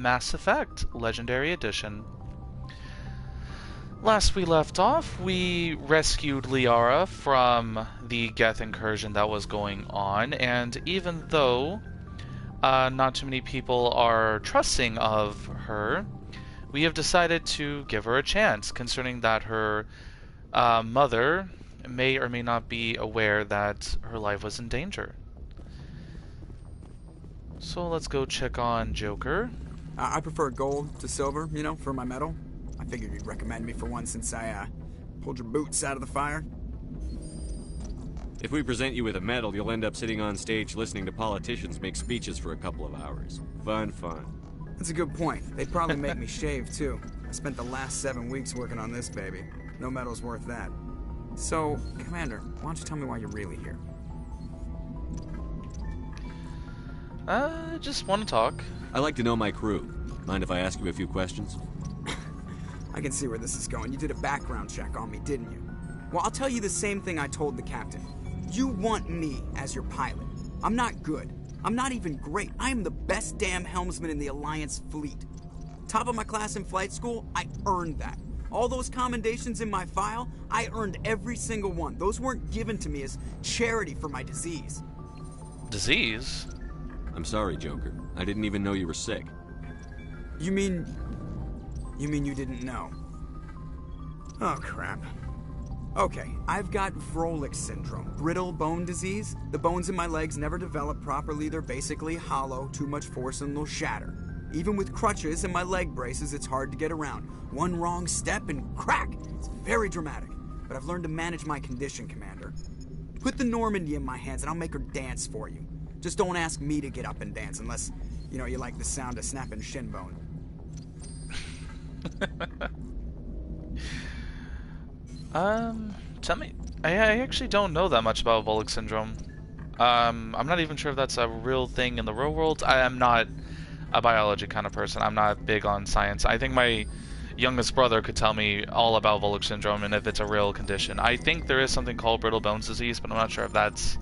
Mass Effect Legendary Edition. Last we left off, we rescued Liara from the Geth incursion that was going on, and even though not too many people are trusting of her, we have decided to give her a chance, concerning that her mother may or may not be aware that her life was in danger. So let's go check on Joker. I prefer gold to silver, you know, for my medal. I figured you'd recommend me for one since I pulled your boots out of the fire. If we present you with a medal, you'll end up sitting on stage listening to politicians make speeches for a couple of hours. Fun. That's a good point. They'd probably make me shave, too. I spent the last 7 weeks working on this baby. No medal's worth that. So, Commander, why don't you tell me why you're really here? Just want to talk. I like to know my crew. Mind if I ask you a few questions? I can see where this is going. You did a background check on me, didn't you? Well, I'll tell you the same thing I told the captain. You want me as your pilot. I'm not good. I'm not even great. I am the best damn helmsman in the Alliance fleet. Top of my class in flight school, I earned that. All those commendations in my file, I earned every single one. Those weren't given to me as charity for my disease. Disease? I'm sorry, Joker. I didn't even know you were sick. You mean you didn't know? Oh, crap. Okay, I've got Vrolik syndrome, brittle bone disease. The bones in my legs never develop properly. They're basically hollow, too much force and they'll shatter. Even with crutches and my leg braces, it's hard to get around. One wrong step and crack! It's very dramatic. But I've learned to manage my condition, Commander. Put the Normandy in my hands and I'll make her dance for you. Just don't ask me to get up and dance unless, you know, you like the sound of snapping shin bone. Tell me. I actually don't know that much about Vrolik syndrome. I'm not even sure if that's a real thing in the real world. I am not a biology kind of person. I'm not big on science. I think my youngest brother could tell me all about Vrolik syndrome and if it's a real condition. I think there is something called brittle bones disease, but I'm not sure if that's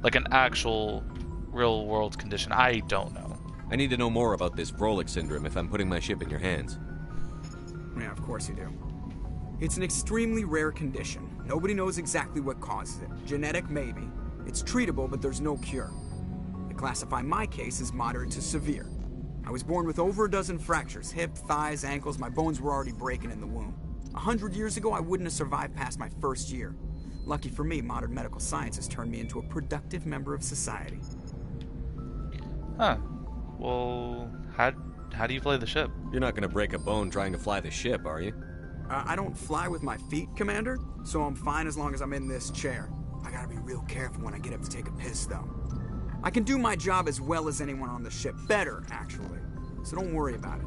like an actual real world condition. I don't know. I need to know more about this Vrolik syndrome if I'm putting my ship in your hands. Yeah, of course you do. It's an extremely rare condition. Nobody knows exactly what causes it. Genetic, maybe. It's treatable, but there's no cure. They classify my case as moderate to severe. I was born with over a dozen fractures, hip, thighs, ankles. My bones were already breaking in the womb. 100 years ago, I wouldn't have survived past my first year. Lucky for me, modern medical science has turned me into a productive member of society. Huh. Well, how do you play the ship? You're not going to break a bone trying to fly the ship, are you? I don't fly with my feet, Commander, so I'm fine as long as I'm in this chair. I gotta be real careful when I get up to take a piss, though. I can do my job as well as anyone on the ship. Better, actually. So don't worry about it.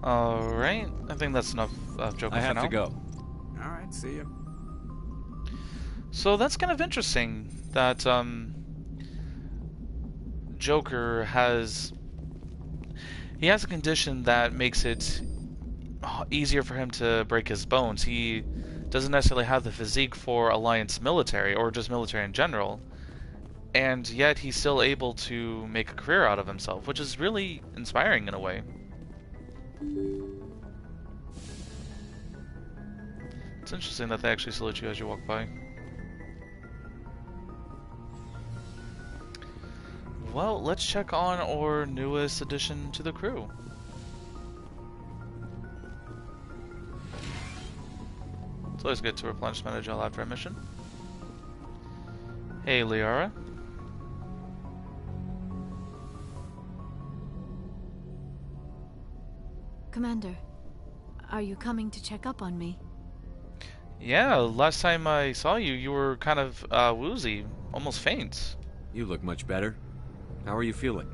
Alright. I think that's enough of Joker for now. I have to go. Alright, see ya. So that's kind of interesting that, Joker has... He has a condition that makes it easier for him to break his bones. He doesn't necessarily have the physique for Alliance military, or just military in general, and yet he's still able to make a career out of himself, which is really inspiring in a way. It's interesting that they actually salute you as you walk by. Well, let's check on our newest addition to the crew. It's always good to replenish mana gel after a mission. Hey, Liara. Commander, are you coming to check up on me? Yeah, last time I saw you, you were kind of woozy, almost faint. You look much better. How are you feeling?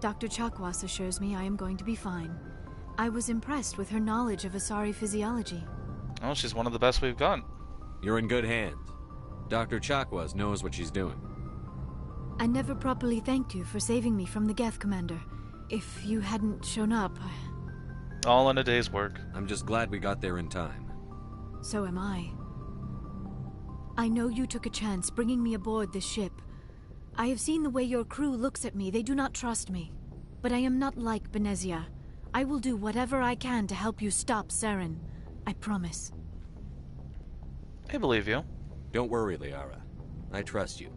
Dr. Chakwas assures me I am going to be fine. I was impressed with her knowledge of Asari physiology. Oh, she's one of the best we've got. You're in good hands. Dr. Chakwas knows what she's doing. I never properly thanked you for saving me from the Geth, Commander. If you hadn't shown up... All in a day's work. I'm just glad we got there in time. So am I. I know you took a chance bringing me aboard this ship. I have seen the way your crew looks at me. They do not trust me. But I am not like Benezia. I will do whatever I can to help you stop Saren. I promise. I believe you. Don't worry, Liara. I trust you.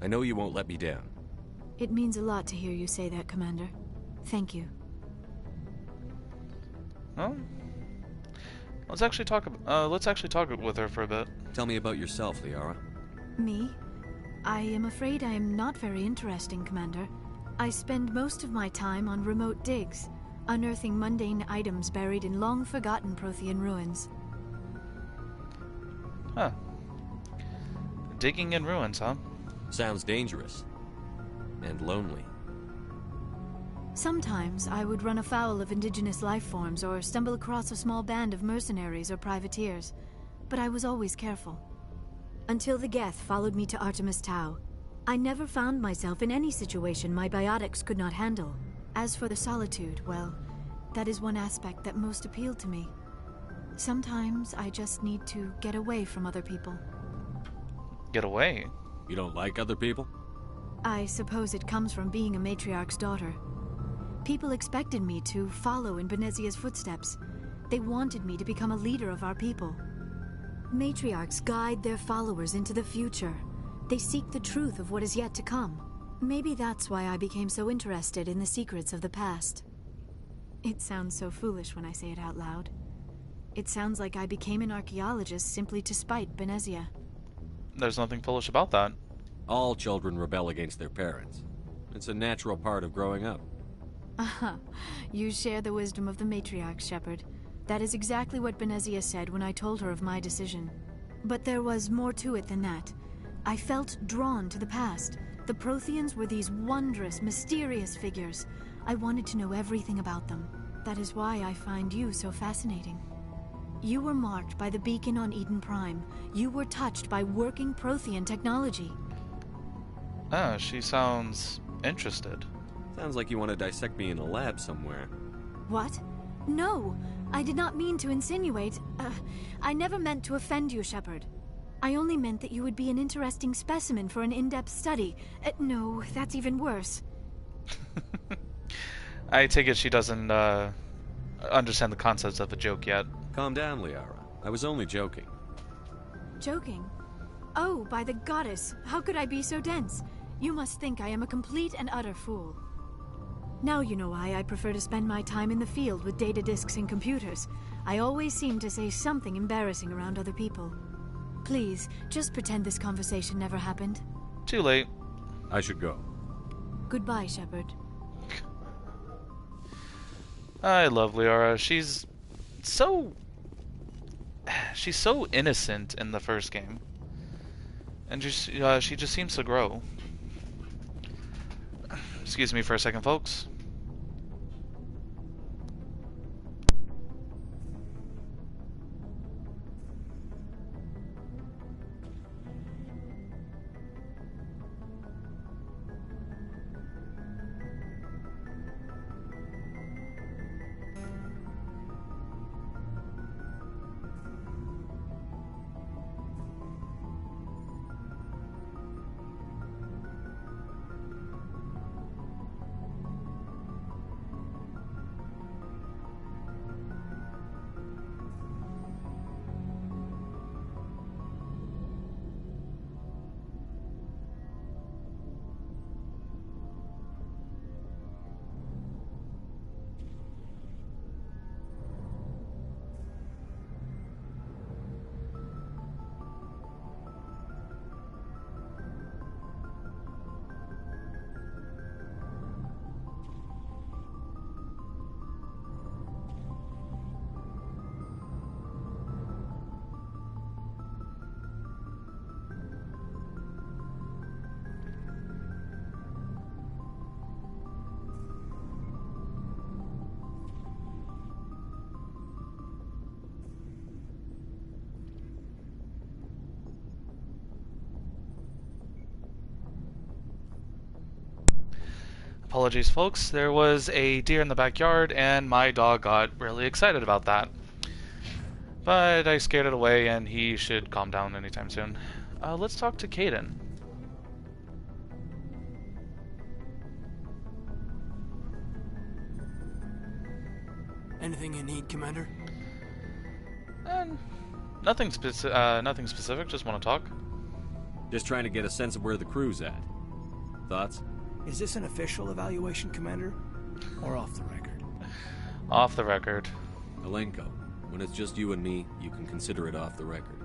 I know you won't let me down. It means a lot to hear you say that, Commander. Thank you. Well, let's actually talk with her for a bit. Tell me about yourself, Liara. Me? I am afraid I am not very interesting, Commander. I spend most of my time on remote digs, unearthing mundane items buried in long-forgotten Prothean ruins. Huh. Digging in ruins, huh? Sounds dangerous. And lonely. Sometimes I would run afoul of indigenous life forms or stumble across a small band of mercenaries or privateers, but I was always careful. Until the Geth followed me to Artemis Tau, I never found myself in any situation my biotics could not handle. As for the solitude, well, that is one aspect that most appealed to me. Sometimes I just need to get away from other people. Get away? You don't like other people? I suppose it comes from being a matriarch's daughter. People expected me to follow in Benezia's footsteps. They wanted me to become a leader of our people. Matriarchs guide their followers into the future. They seek the truth of what is yet to come. Maybe that's why I became so interested in the secrets of the past. It sounds so foolish when I say it out loud. It sounds like I became an archaeologist simply to spite Benezia. There's nothing foolish about that. All children rebel against their parents. It's a natural part of growing up. Aha, you share the wisdom of the matriarch, Shepard. That is exactly what Benezia said when I told her of my decision. But there was more to it than that. I felt drawn to the past. The Protheans were these wondrous, mysterious figures. I wanted to know everything about them. That is why I find you so fascinating. You were marked by the beacon on Eden Prime. You were touched by working Prothean technology. Ah, she sounds interested. Sounds like you want to dissect me in a lab somewhere. What? No, I did not mean to insinuate. I never meant to offend you, Shepard. I only meant that you would be an interesting specimen for an in-depth study. No, that's even worse. I take it she doesn't understand the concepts of a joke yet. Calm down, Liara. I was only joking. Joking? Oh, by the goddess, how could I be so dense? You must think I am a complete and utter fool. Now you know why I prefer to spend my time in the field with data disks and computers. I always seem to say something embarrassing around other people. Please, just pretend this conversation never happened. Too late. I should go. Goodbye, Shepard. I love Liara. She's so innocent in the first game, and just she just seems to grow. Excuse me for a second, folks. Apologies, folks. There was a deer in the backyard, and my dog got really excited about that. But I scared it away, and he should calm down anytime soon. Let's talk to Caden. Anything you need, Commander? Nothing specific. Just want to talk. Just trying to get a sense of where the crew's at. Thoughts? Is this an official evaluation, Commander? Or off the record? Off the record. Alenko, when it's just you and me, you can consider it off the record.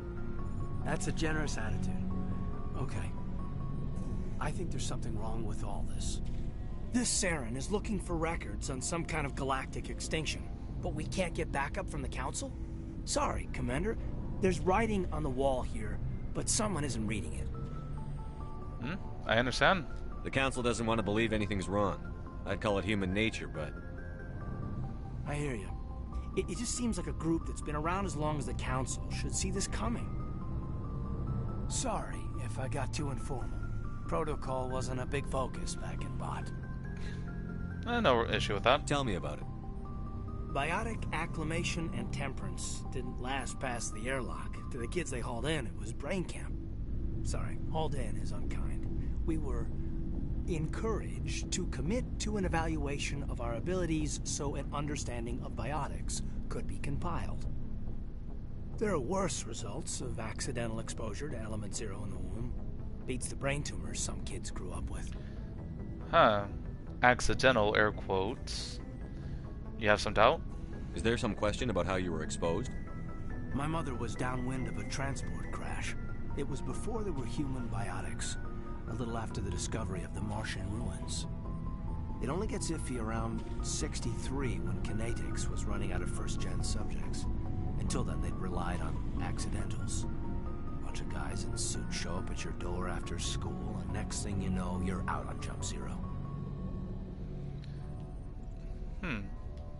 That's a generous attitude. Okay. I think there's something wrong with all this. This Saren is looking for records on some kind of galactic extinction, but we can't get backup from the Council? Sorry, Commander. There's writing on the wall here, but someone isn't reading it. I understand. The Council doesn't want to believe anything's wrong. I'd call it human nature, but... I hear you. It just seems like a group that's been around as long as the Council should see this coming. Sorry if I got too informal. Protocol wasn't a big focus back in Bot. No issue with that. Tell me about it. Biotic acclimation and temperance didn't last past the airlock. To the kids they hauled in, it was brain camp. Sorry, hauled in is unkind. We were encouraged to commit to an evaluation of our abilities so an understanding of biotics could be compiled. There are worse results of accidental exposure to element 0 in the womb. Beats the brain tumors some kids grew up with. Huh. Accidental, air quotes. You have some doubt? Is there some question about how you were exposed? My mother was downwind of a transport crash. It was before there were human biotics, a little after the discovery of the Martian ruins. It only gets iffy around 63 when kinetics was running out of first-gen subjects. Until then, they'd relied on accidentals. A bunch of guys in suits show up at your door after school, and next thing you know, you're out on Jump Zero.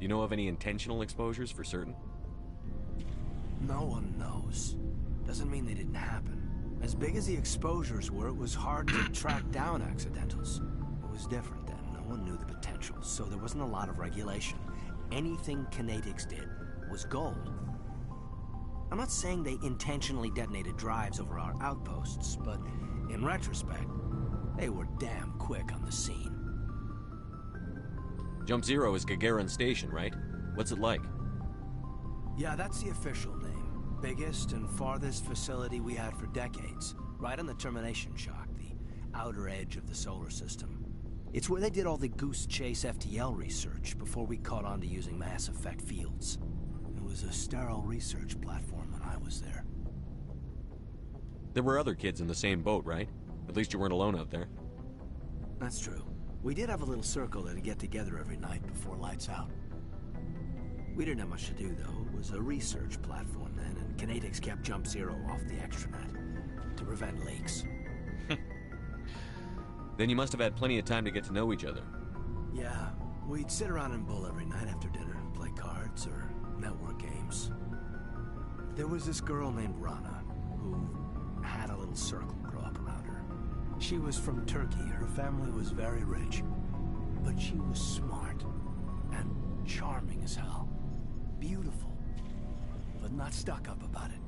You know of any intentional exposures for certain? No one knows. Doesn't mean they didn't happen. As big as the exposures were, it was hard to track down accidentals. It was different then. No one knew the potential, so there wasn't a lot of regulation. Anything kinetics did was gold. I'm not saying they intentionally detonated drives over our outposts, but in retrospect, they were damn quick on the scene. Jump Zero is Gagarin Station, right? What's it like? Yeah, that's the official name. Biggest and farthest facility we had for decades. Right on the termination shock, the outer edge of the solar system. It's where they did all the Goose Chase FTL research before we caught on to using mass effect fields. It was a sterile research platform when I was there. There were other kids in the same boat, right? At least you weren't alone out there. That's true. We did have a little circle that'd get together every night before lights out. We didn't have much to do, though. It was a research platform then, and kinetics kept Jump Zero off the extranet to prevent leaks. Then you must have had plenty of time to get to know each other. Yeah, we'd sit around and bull every night after dinner, play cards or network games. There was this girl named Rana, who had a little circle grow up around her. She was from Turkey. Her family was very rich, but she was smart and charming as hell. Beautiful, but not stuck up about it.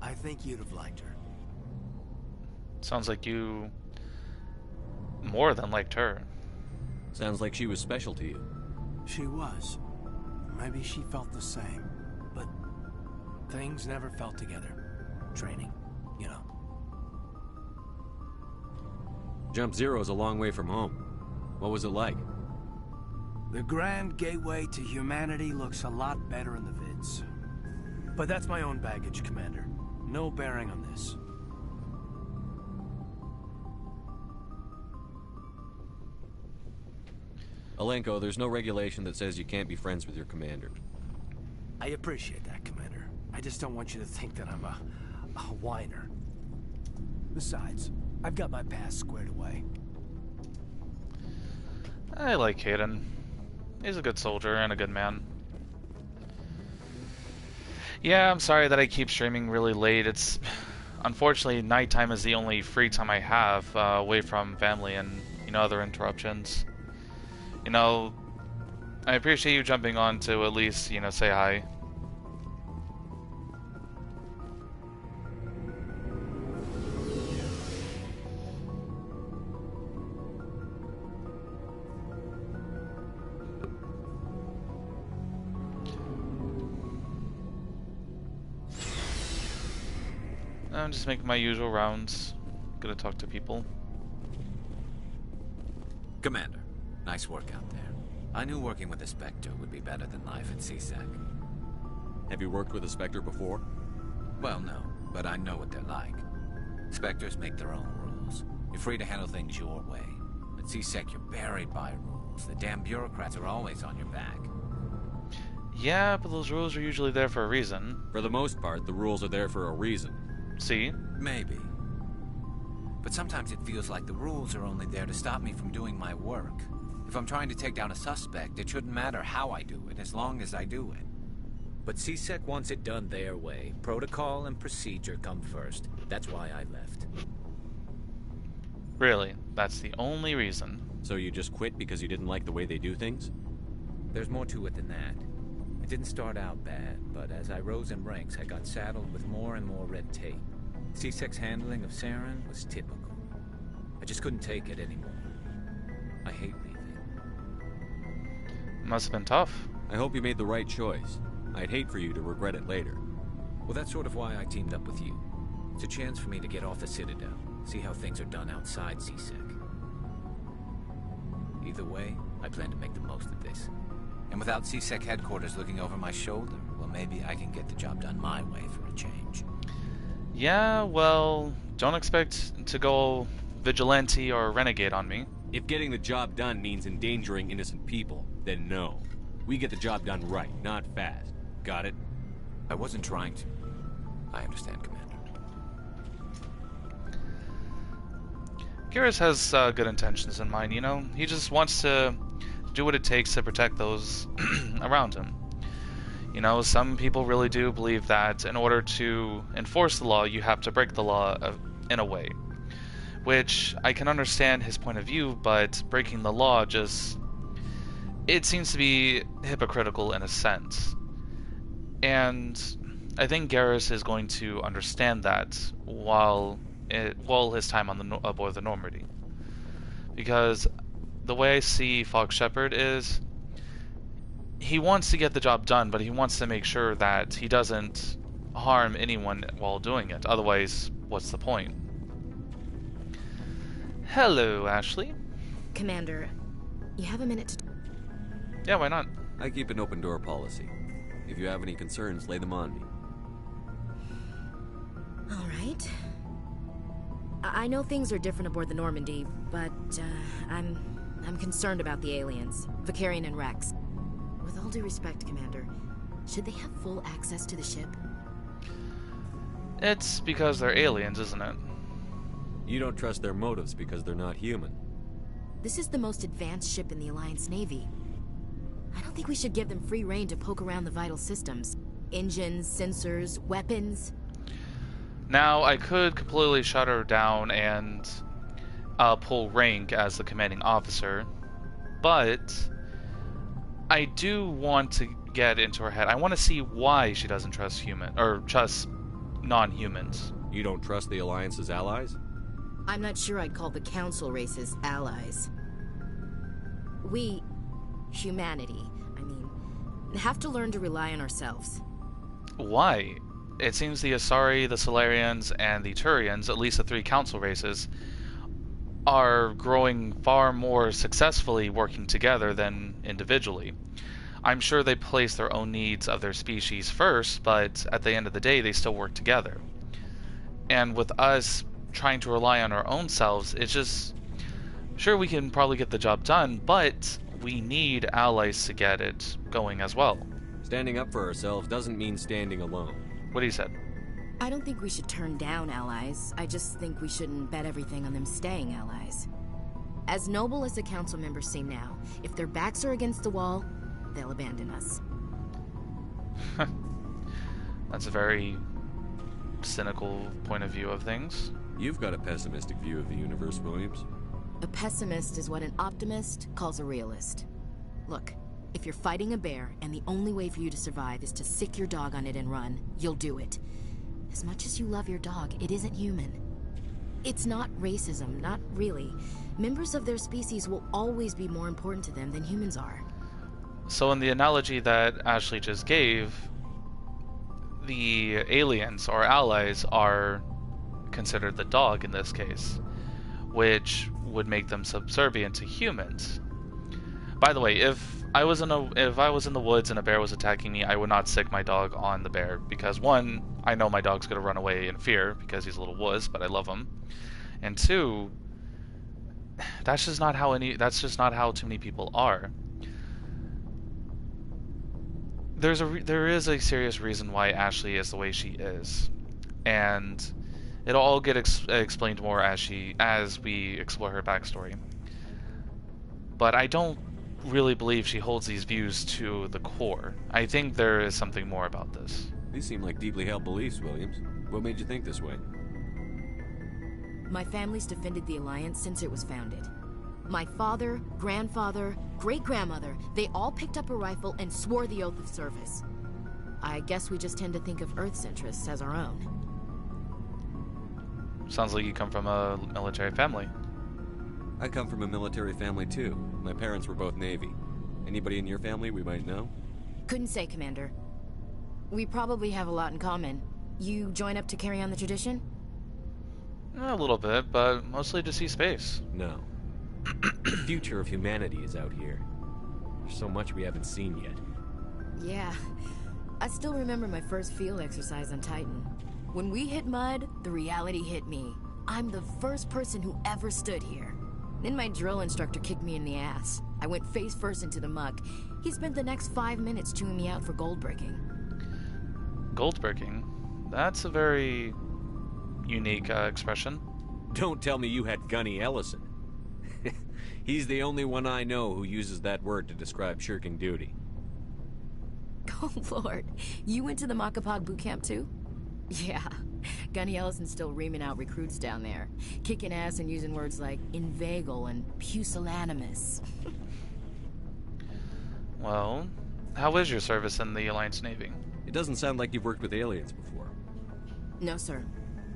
I think you'd have liked her. Sounds like you more than liked her. Sounds like she was special to you. She was. Maybe she felt the same, but things never felt together. Training, you know. Jump Zero is a long way from home. What was it like? The grand gateway to humanity looks a lot better in the vids. But that's my own baggage, Commander. No bearing on this. Alenko, there's no regulation that says you can't be friends with your commander. I appreciate that, Commander. I just don't want you to think that I'm a whiner. Besides, I've got my past squared away. I like Hayden. He's a good soldier and a good man. Yeah, I'm sorry that I keep streaming really late. It's unfortunately nighttime is the only free time I have away from family and other interruptions. I appreciate you jumping on to at least say hi. I'm just making my usual rounds. Gonna talk to people. Commander, nice work out there. I knew working with a Spectre would be better than life at CSEC. Have you worked with a Spectre before? Well, no, but I know what they're like. Spectres make their own rules. You're free to handle things your way. At CSEC, you're buried by rules. The damn bureaucrats are always on your back. Yeah, but those rules are usually there for a reason. For the most part, the rules are there for a reason. See? Maybe. But sometimes it feels like the rules are only there to stop me from doing my work. If I'm trying to take down a suspect, it shouldn't matter how I do it, as long as I do it. But CSEC wants it done their way. Protocol and procedure come first. That's why I left. Really? That's the only reason? So you just quit because you didn't like the way they do things? There's more to it than that. It didn't start out bad, but as I rose in ranks, I got saddled with more and more red tape. CSEC's handling of Saren was typical. I just couldn't take it anymore. I hate leaving. Must have been tough. I hope you made the right choice. I'd hate for you to regret it later. Well, that's sort of why I teamed up with you. It's a chance for me to get off the Citadel, see how things are done outside CSEC. Either way, I plan to make the most of this. And without CSEC headquarters looking over my shoulder, well, maybe I can get the job done my way for a change. Yeah, well, don't expect to go vigilante or renegade on me. If getting the job done means endangering innocent people, then no. We get the job done right, not fast. Got it? I wasn't trying to. I understand, Commander. Garrus has good intentions in mind, you know? He just wants to do what it takes to protect those around him. You know, some people really do believe that in order to enforce the law, you have to break the law in a way. Which, I can understand his point of view, but breaking the law just... it seems to be hypocritical in a sense. And I think Garrus is going to understand that while his time on the aboard the Normandy. Because the way I see Fox Shepard is... he wants to get the job done, but he wants to make sure that he doesn't harm anyone while doing it. Otherwise, what's the point? Hello, Ashley. Commander, you have a minute to... Yeah, why not? I keep an open door policy. If you have any concerns, lay them on me. All right. I know things are different aboard the Normandy, but I'm concerned about the aliens, Vicarian and Rex. With all due respect, Commander, should they have full access to the ship? It's because they're aliens, isn't it? You don't trust their motives because they're not human. This is the most advanced ship in the Alliance Navy. I don't think we should give them free rein to poke around the vital systems. Engines, sensors, weapons. Now, I could completely shut her down and pull rank as the commanding officer, but I do want to get into her head. I want to see why she doesn't trust trust non-humans. You don't trust the Alliance's allies? I'm not sure I'd call the Council races allies. We, humanity, have to learn to rely on ourselves. Why? It seems the Asari, the Solarians, and the Turians, at least the three council races, are growing far more successfully working together than individually. I'm sure they place their own needs of their species first, but at the end of the day, they still work together. And with us trying to rely on our own selves, it's just... sure, we can probably get the job done, but we need allies to get it going as well. Standing up for ourselves doesn't mean standing alone. What he said. I don't think we should turn down allies. I just think we shouldn't bet everything on them staying allies. As noble as the council members seem now, if their backs are against the wall, they'll abandon us. That's a very cynical point of view of things. You've got a pessimistic view of the universe, Williams. A pessimist is what an optimist calls a realist. Look, if you're fighting a bear and the only way for you to survive is to sick your dog on it and run, you'll do it. As much as you love your dog, it isn't human. It's not racism, not really. Members of their species will always be more important to them than humans are. So in the analogy that Ashley just gave, the aliens or allies are considered the dog in this case, which would make them subservient to humans. By the way, if I was in the woods and a bear was attacking me, I would not sick my dog on the bear because one, I know my dog's gonna run away in fear because he's a little wuss, but I love him, and two, that's just not how too many people are. There is a serious reason why Ashley is the way she is, and it'll all get explained more as we explore her backstory. But I don't really believe she holds these views to the core. I think there is something more about this. These seem like deeply held beliefs, Williams. What made you think this way? My family's defended the Alliance since it was founded. My father, grandfather, great-grandmother, they all picked up a rifle and swore the oath of service. I guess we just tend to think of Earth's interests as our own. Sounds like you come from a military family. I come from a military family too. My parents were both Navy. Anybody in your family we might know? Couldn't say, Commander. We probably have a lot in common. You join up to carry on the tradition? A little bit, but mostly to see space. No. The future of humanity is out here. There's so much we haven't seen yet. Yeah. I still remember my first field exercise on Titan. When we hit mud, the reality hit me. I'm the first person who ever stood here. Then my drill instructor kicked me in the ass. I went face first into the muck. He spent the next 5 minutes chewing me out for gold breaking. Gold breaking? That's a very unique expression. Don't tell me you had Gunny Ellison. He's the only one I know who uses that word to describe shirking duty. Oh, Lord. You went to the Macapog boot camp, too? Yeah. Gunny Ellison's still reaming out recruits down there. Kicking ass and using words like inveigle and pusillanimous. Well, how is your service in the Alliance Navy? It doesn't sound like you've worked with aliens before. No, sir.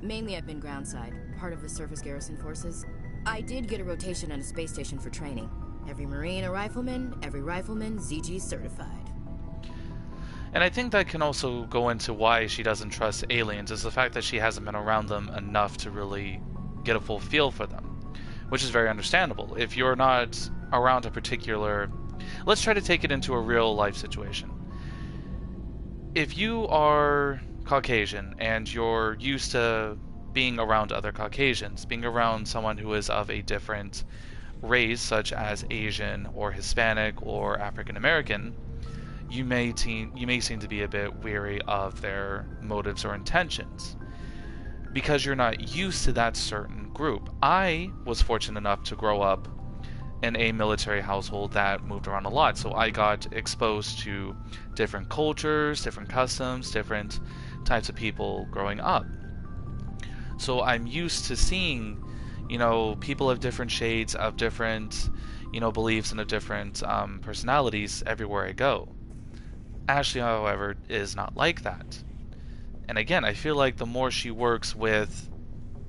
Mainly I've been groundside, part of the surface garrison forces. I did get a rotation on a space station for training. Every Marine a rifleman, every rifleman ZG certified. And I think that can also go into why she doesn't trust aliens, is the fact that she hasn't been around them enough to really get a full feel for them. Which is very understandable. If you're not around a particular... Let's try to take it into a real life situation. If you are Caucasian and you're used to being around other Caucasians, being around someone who is of a different race, such as Asian or Hispanic or African American, you may seem to be a bit weary of their motives or intentions because you're not used to that certain group. I was fortunate enough to grow up in a military household that moved around a lot, so I got exposed to different cultures, different customs, different types of people growing up. So I'm used to seeing, people of different shades, of different, beliefs and of different personalities everywhere I go. Ashley, however, is not like that. And again, I feel like the more she works with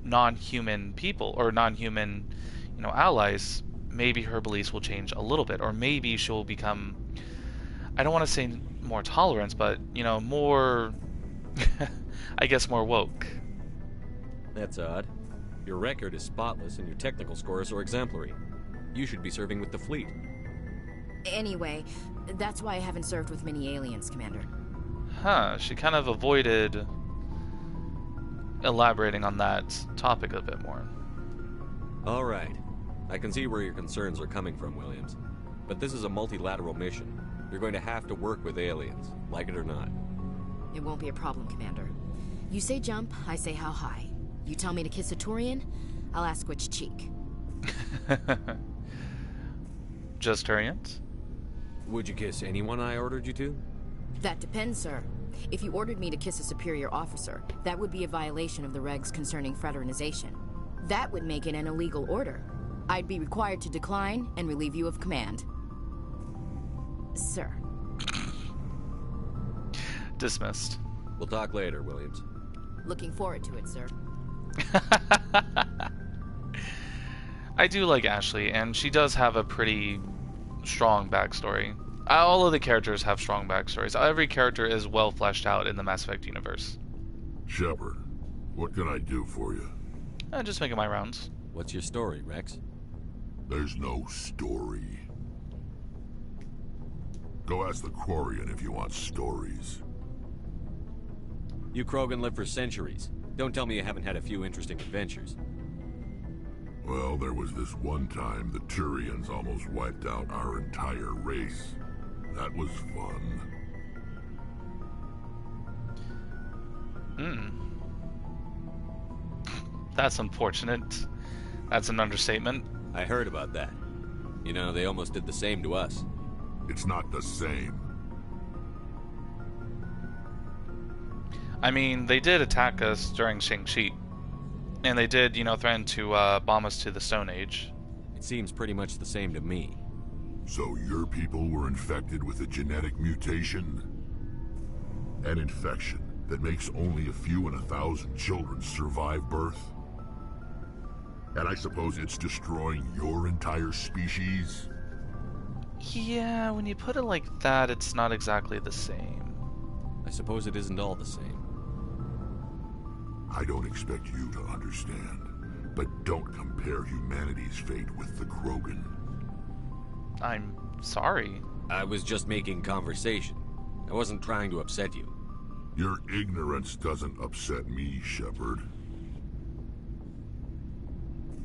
non-human people or non-human, allies, maybe her beliefs will change a little bit, or maybe she'll become, I don't want to say more tolerant, but more, I guess, more woke. That's odd. Your record is spotless and your technical scores are exemplary. You should be serving with the fleet. Anyway, that's why I haven't served with many aliens, Commander. Huh, she kind of avoided elaborating on that topic a bit more. All right. I can see where your concerns are coming from, Williams. But this is a multilateral mission. You're going to have to work with aliens, like it or not. It won't be a problem, Commander. You say jump, I say how high. You tell me to kiss a Turian, I'll ask which cheek. Just Turians? Would you kiss anyone I ordered you to? That depends, sir. If you ordered me to kiss a superior officer, that would be a violation of the regs concerning fraternization. That would make it an illegal order. I'd be required to decline and relieve you of command. Sir. Dismissed. We'll talk later, Williams. Looking forward to it, sir. I do like Ashley, and she does have a pretty strong backstory. All of the characters have strong backstories. Every character is well fleshed out in the Mass Effect universe. Shepard, what can I do for you? Just making my rounds. What's your story, Rex? There's no story. Go ask the Quarian if you want stories. You Krogan live for centuries. Don't tell me you haven't had a few interesting adventures. Well, there was this one time the Turians almost wiped out our entire race. That was fun. That's unfortunate. That's an understatement. I heard about that. You know, they almost did the same to us. It's not the same. I mean, they did attack us during Shang-Chi. And they did, you know, threaten to bomb us to the Stone Age. It seems pretty much the same to me. So your people were infected with a genetic mutation? An infection that makes only a few in 1,000 children survive birth? And I suppose it's destroying your entire species? Yeah, when you put it like that, it's not exactly the same. I suppose it isn't all the same. I don't expect you to understand, but don't compare humanity's fate with the Krogan. I'm sorry. I was just making conversation. I wasn't trying to upset you. Your ignorance doesn't upset me, Shepard.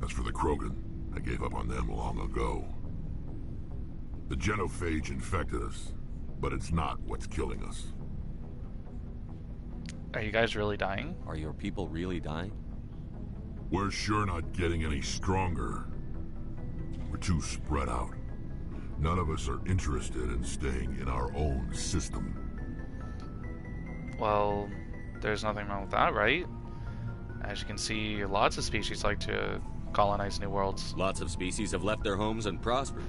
As for the Krogan, I gave up on them long ago. The genophage infected us, but it's not what's killing us. Are you guys really dying? Are your people really dying? We're sure not getting any stronger. We're too spread out. None of us are interested in staying in our own system. Well, there's nothing wrong with that, right? As you can see, lots of species like to colonize new worlds. Lots of species have left their homes and prospered.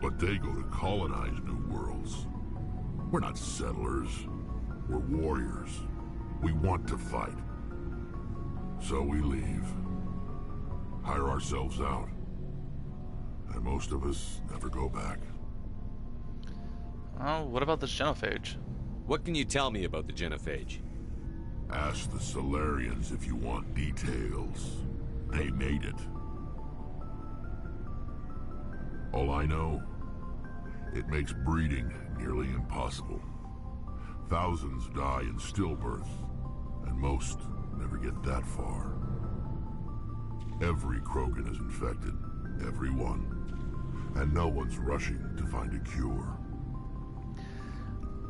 But they go to colonize new worlds. We're not settlers. We're warriors. We want to fight. So we leave. Hire ourselves out. And most of us never go back. Oh, what about this genophage? What can you tell me about the genophage? Ask the Solarians if you want details. They made it. All I know, it makes breeding nearly impossible. Thousands die in stillbirth, and most never get that far. Every Krogan is infected, every one. And no one's rushing to find a cure.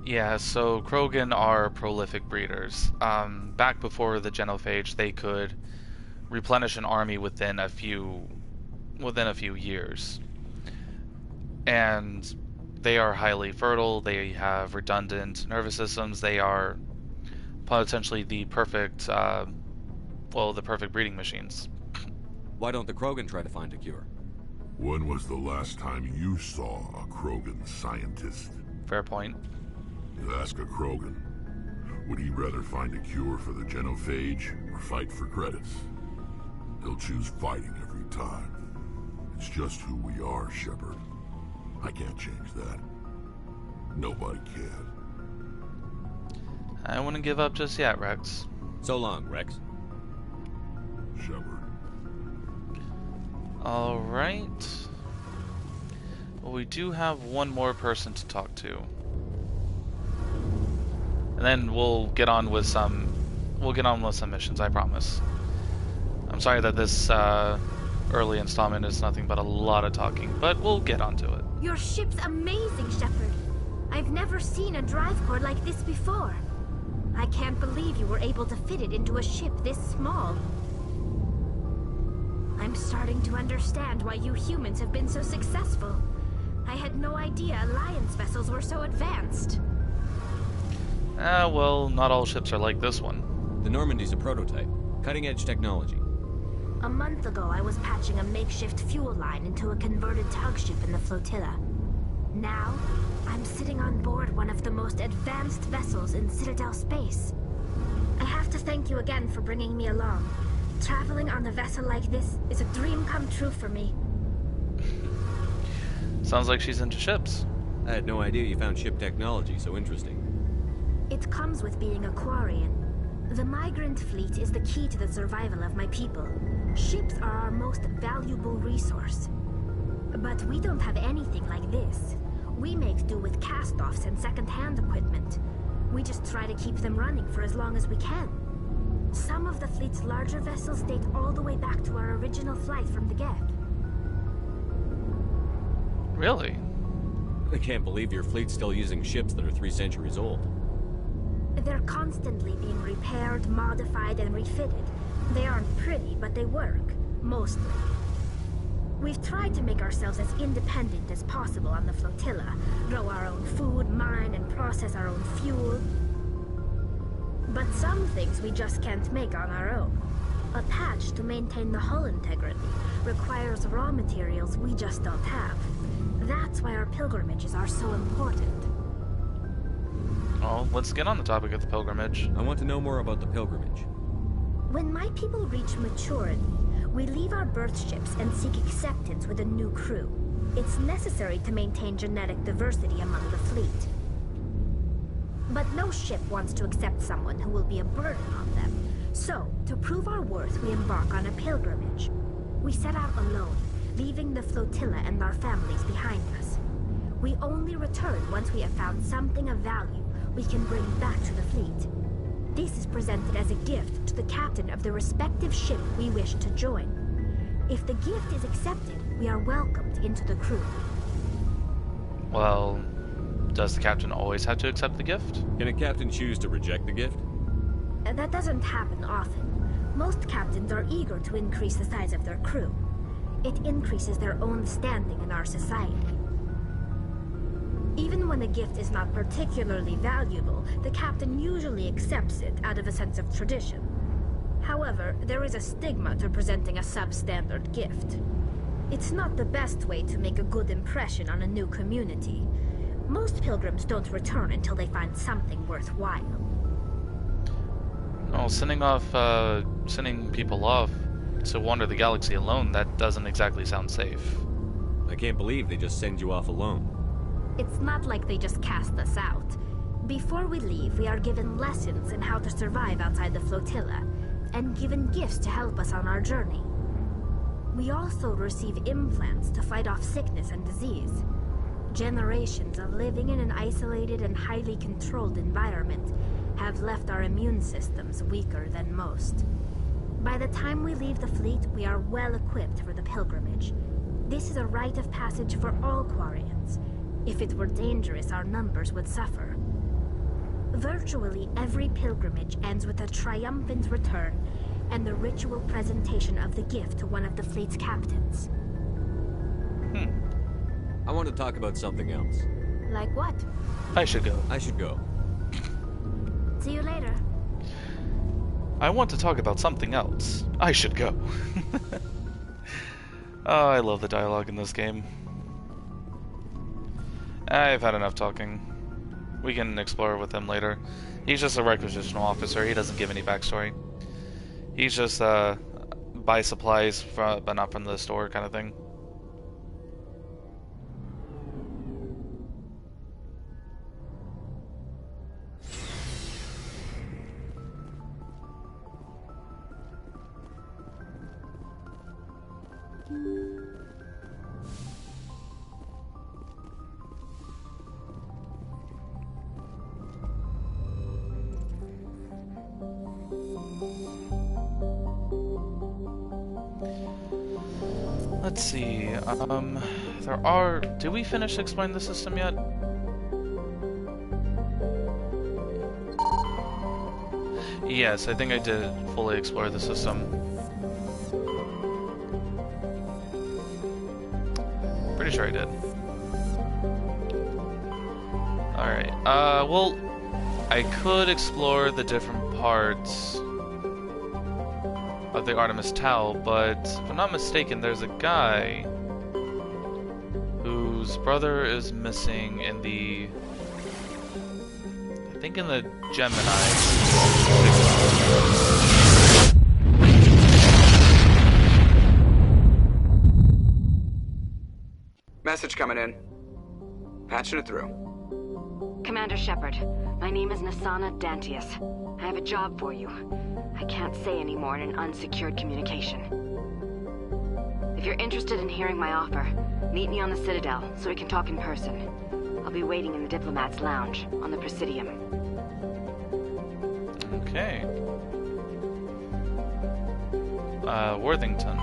Yeah, so Krogan are prolific breeders. Back before the genophage, they could replenish an army within a few years. And they are highly fertile, they have redundant nervous systems, they are potentially the perfect breeding machines. Why don't the Krogan try to find a cure? When was the last time you saw a Krogan scientist? Fair point. You ask a Krogan, would he rather find a cure for the genophage or fight for credits? He'll choose fighting every time. It's just who we are, Shepard. I can't change that. Nobody can. I wouldn't give up just yet, Rex. So long, Rex. Shepard. Alright. Well, we do have one more person to talk to. And then we'll get on with some missions, I promise. I'm sorry that this early installment is nothing but a lot of talking, but we'll get onto it. Your ship's amazing, Shepard. I've never seen a drive core like this before. I can't believe you were able to fit it into a ship this small. I'm starting to understand why you humans have been so successful. I had no idea Alliance vessels were so advanced. Well, not all ships are like this one. The Normandy's a prototype. Cutting-edge technology. A month ago, I was patching a makeshift fuel line into a converted tug ship in the flotilla. Now, I'm sitting on board one of the most advanced vessels in Citadel space. I have to thank you again for bringing me along. Traveling on a vessel like this is a dream come true for me. Sounds like she's into ships. I had no idea you found ship technology so interesting. It comes with being a Quarian. The migrant fleet is the key to the survival of my people. Ships are our most valuable resource. But we don't have anything like this. We make do with cast-offs and second-hand equipment. We just try to keep them running for as long as we can. Some of the fleet's larger vessels date all the way back to our original flight from the Geth. Really? I can't believe your fleet's still using ships that are 3 centuries old. They're constantly being repaired, modified, and refitted. They aren't pretty, but they work. Mostly. We've tried to make ourselves as independent as possible on the flotilla. Grow our own food, mine, and process our own fuel. But some things we just can't make on our own. A patch to maintain the hull integrity requires raw materials we just don't have. That's why our pilgrimages are so important. Oh, let's get on the topic of the pilgrimage. I want to know more about the pilgrimage. When my people reach maturity, we leave our birth ships and seek acceptance with a new crew. It's necessary to maintain genetic diversity among the fleet. But no ship wants to accept someone who will be a burden on them. So, to prove our worth, we embark on a pilgrimage. We set out alone, leaving the flotilla and our families behind us. We only return once we have found something of value we can bring back to the fleet. This is presented as a gift to the captain of the respective ship we wish to join. If the gift is accepted, we are welcomed into the crew. Well, does the captain always have to accept the gift? Can a captain choose to reject the gift? That doesn't happen often. Most captains are eager to increase the size of their crew. It increases their own standing in our society. Even when a gift is not particularly valuable, the captain usually accepts it out of a sense of tradition. However, there is a stigma to presenting a substandard gift. It's not the best way to make a good impression on a new community. Most pilgrims don't return until they find something worthwhile. Well, sending people off to wander the galaxy alone, that doesn't exactly sound safe. I can't believe they just send you off alone. It's not like they just cast us out. Before we leave, we are given lessons in how to survive outside the flotilla, and given gifts to help us on our journey. We also receive implants to fight off sickness and disease. Generations of living in an isolated and highly controlled environment have left our immune systems weaker than most. By the time we leave the fleet, we are well equipped for the pilgrimage. This is a rite of passage for all Quarians. If it were dangerous, our numbers would suffer. Virtually every pilgrimage ends with a triumphant return and the ritual presentation of the gift to one of the fleet's captains. I want to talk about something else. Like what? I should go. I should go. See you later. I want to talk about something else. I should go. Oh, I love the dialogue in this game. I've had enough talking. We can explore with him later. He's just a requisitional officer. He doesn't give any backstory. He's just buy supplies from, but not from the store kind of thing. Let's see, there are... Did we finish exploring the system yet? Yes, I think I did fully explore the system. Pretty sure I did. Alright, well, I could explore the different parts of the Artemis Tau, but if I'm not mistaken, there's a guy whose brother is missing in the... I think in the Gemini. Message coming in. Patching it through. Commander Shepard, My name is Nasana Dantius. I have a job for you. I can't say any more in an unsecured communication. If you're interested in hearing my offer, meet me on the Citadel so we can talk in person. I'll be waiting in the Diplomat's Lounge on the Presidium. Okay. Worthington.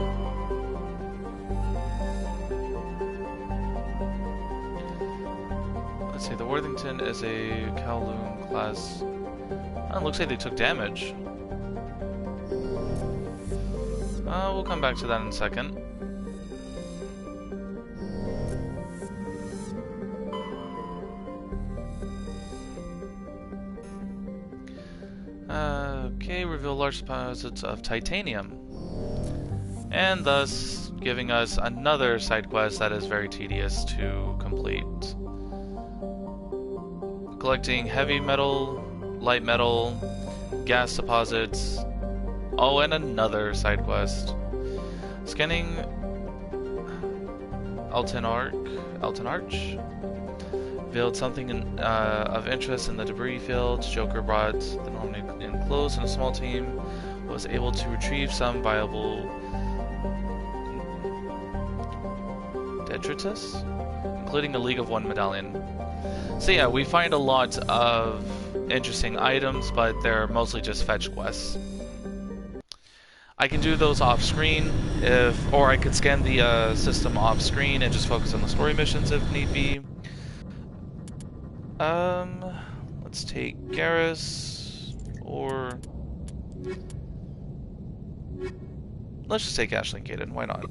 Let's see, the Worthington is a Kowloon class. Oh, it looks like they took damage. We'll come back to that in a second. Okay, reveal large deposits of titanium. And thus giving us another side quest that is very tedious to complete. Collecting heavy metal, light metal, gas deposits. Oh, and another side quest. Scanning Alton Arch. Revealed something of interest in the debris field. Joker brought the normally enclosed in a small team. Was able to retrieve some viable detritus, including a League of One medallion. So yeah, we find a lot of interesting items, but they're mostly just fetch quests. I can do those off screen or I could scan the system off screen and just focus on the story missions if need be. Let's take Garrus, or let's just take Ashley and Kaden, why not?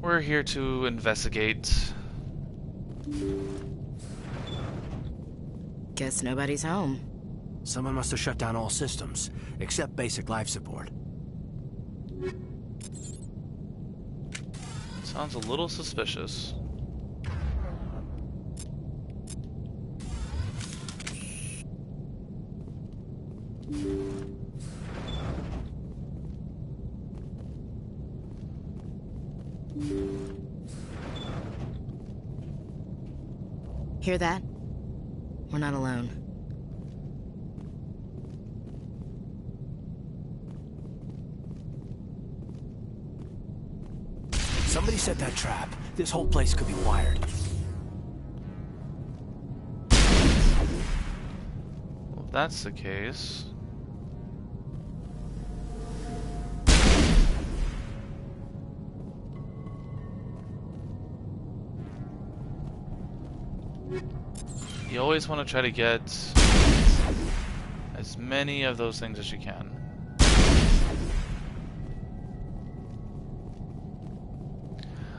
We're here to investigate. Guess nobody's home. Someone must have shut down all systems, except basic life support. Sounds a little suspicious. Hear that? We're not alone. Somebody set that trap. This whole place could be wired. Well, if that's the case... You always want to try to get as many of those things as you can.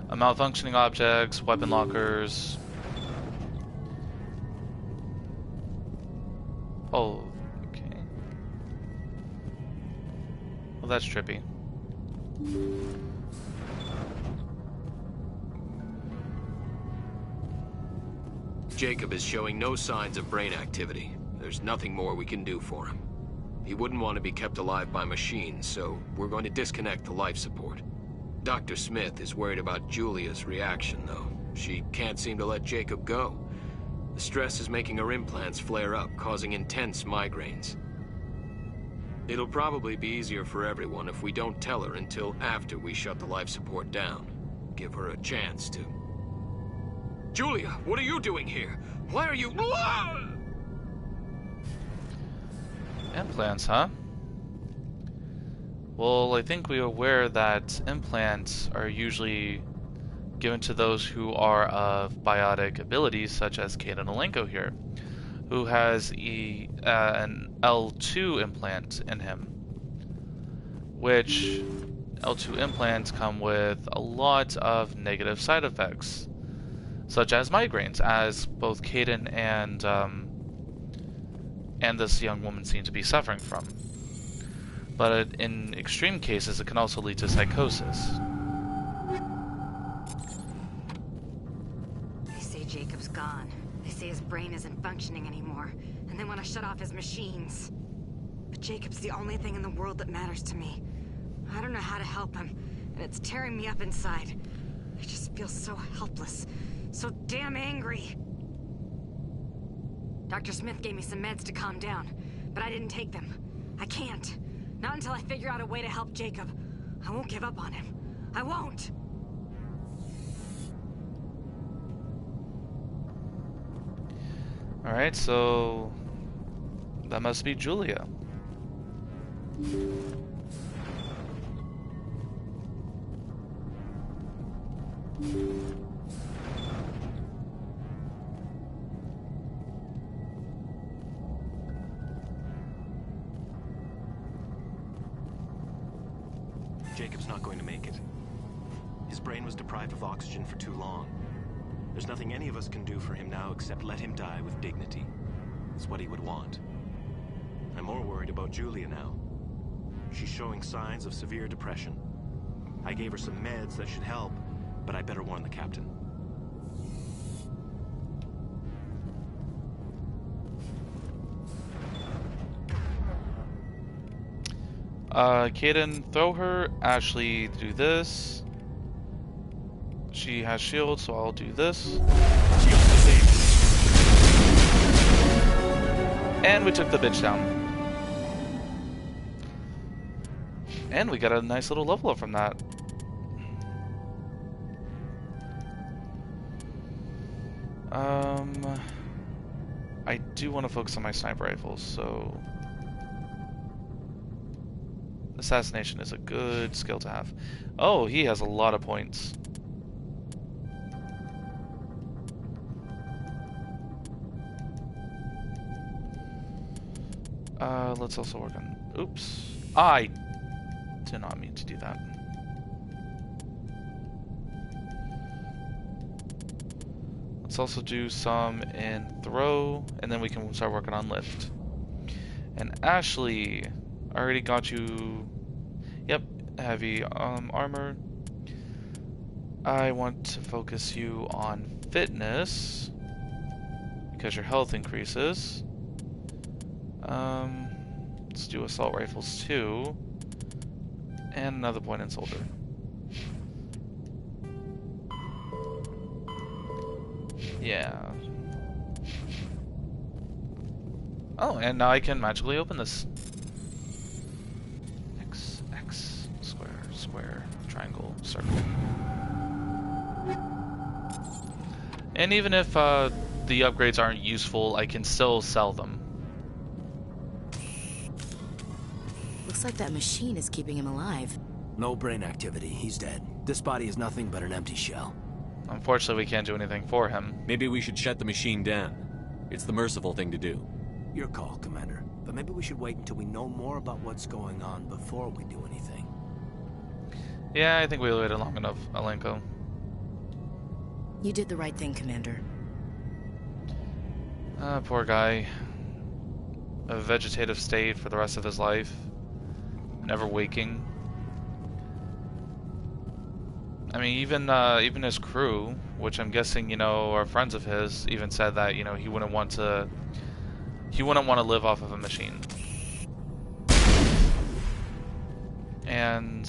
Malfunctioning objects, weapon lockers. Oh, okay. Well, that's trippy. Jacob is showing no signs of brain activity. There's nothing more we can do for him. He wouldn't want to be kept alive by machines, so we're going to disconnect the life support. Dr. Smith is worried about Julia's reaction, though. She can't seem to let Jacob go. The stress is making her implants flare up, causing intense migraines. It'll probably be easier for everyone if we don't tell her until after we shut the life support down. Give her a chance to. Julia, what are you doing here? Why are you... Implants, huh? Well, I think we are aware that implants are usually given to those who are of biotic abilities, such as Kaden Alenko here, who has an L2 implant in him, which L2 implants come with a lot of negative side effects, such as migraines, as both Kaden and this young woman seem to be suffering from. But in extreme cases, it can also lead to psychosis. They say Jacob's gone. They say his brain isn't functioning anymore, and they want to shut off his machines. But Jacob's the only thing in the world that matters to me. I don't know how to help him, and it's tearing me up inside. I just feel so helpless. So damn angry. Dr. Smith gave me some meds to calm down, but I didn't take them. I can't. Not until I figure out a way to help Jacob. I won't give up on him. I won't! Alright, so... that must be Julia. Jacob's not going to make it. His brain was deprived of oxygen for too long. There's nothing any of us can do for him now except let him die with dignity. It's what he would want. I'm more worried about Julia now. She's showing signs of severe depression. I gave her some meds that should help, but I better warn the captain. Kaden, throw her. Ashley, do this. She has shield, so I'll do this. And we took the bitch down. And we got a nice little level up from that. I do want to focus on my sniper rifles, so... assassination is a good skill to have. Oh, he has a lot of points. Let's also work on... oops. I did not mean to do that. Let's also do some in throw, and then we can start working on lift. And Ashley, I already got you... yep, heavy armor. I want to focus you on fitness, because your health increases. Let's do assault rifles too. And another point in soldier. Yeah. Oh, and now I can magically open this. X, X, square, square, triangle, circle. And even if the upgrades aren't useful, I can still sell them. Looks like that machine is keeping him alive. No brain activity. He's dead. This body is nothing but an empty shell. Unfortunately, we can't do anything for him. Maybe we should shut the machine down. It's the merciful thing to do. Your call, Commander. But maybe we should wait until we know more about what's going on before we do anything. Yeah, I think we waited long enough, Alenko. You did the right thing, Commander. Poor guy. A vegetative state for the rest of his life. Never waking. I mean, even his crew, which I'm guessing, you know, are friends of his, even said that, you know, he wouldn't want to live off of a machine. And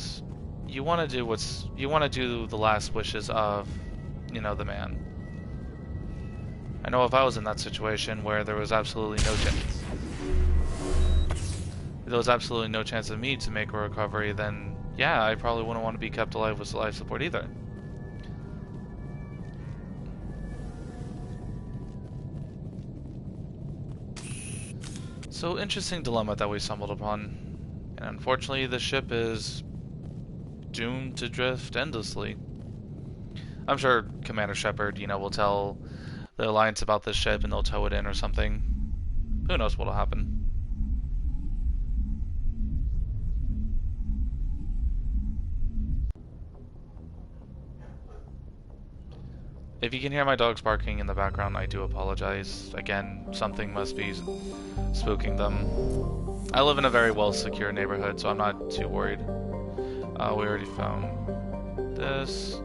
you want to do the last wishes of, you know, the man. I know if I was in that situation where there was absolutely no chance of me to make a recovery, then yeah, I probably wouldn't want to be kept alive with life support either. So, interesting dilemma that we stumbled upon. And unfortunately, the ship is doomed to drift endlessly. I'm sure Commander Shepard, you know, will tell the Alliance about this ship and they'll tow it in or something. Who knows what'll happen. If you can hear my dogs barking in the background, I do apologize. Again, something must be spooking them. I live in a very well-secured neighborhood, so I'm not too worried. We already found this.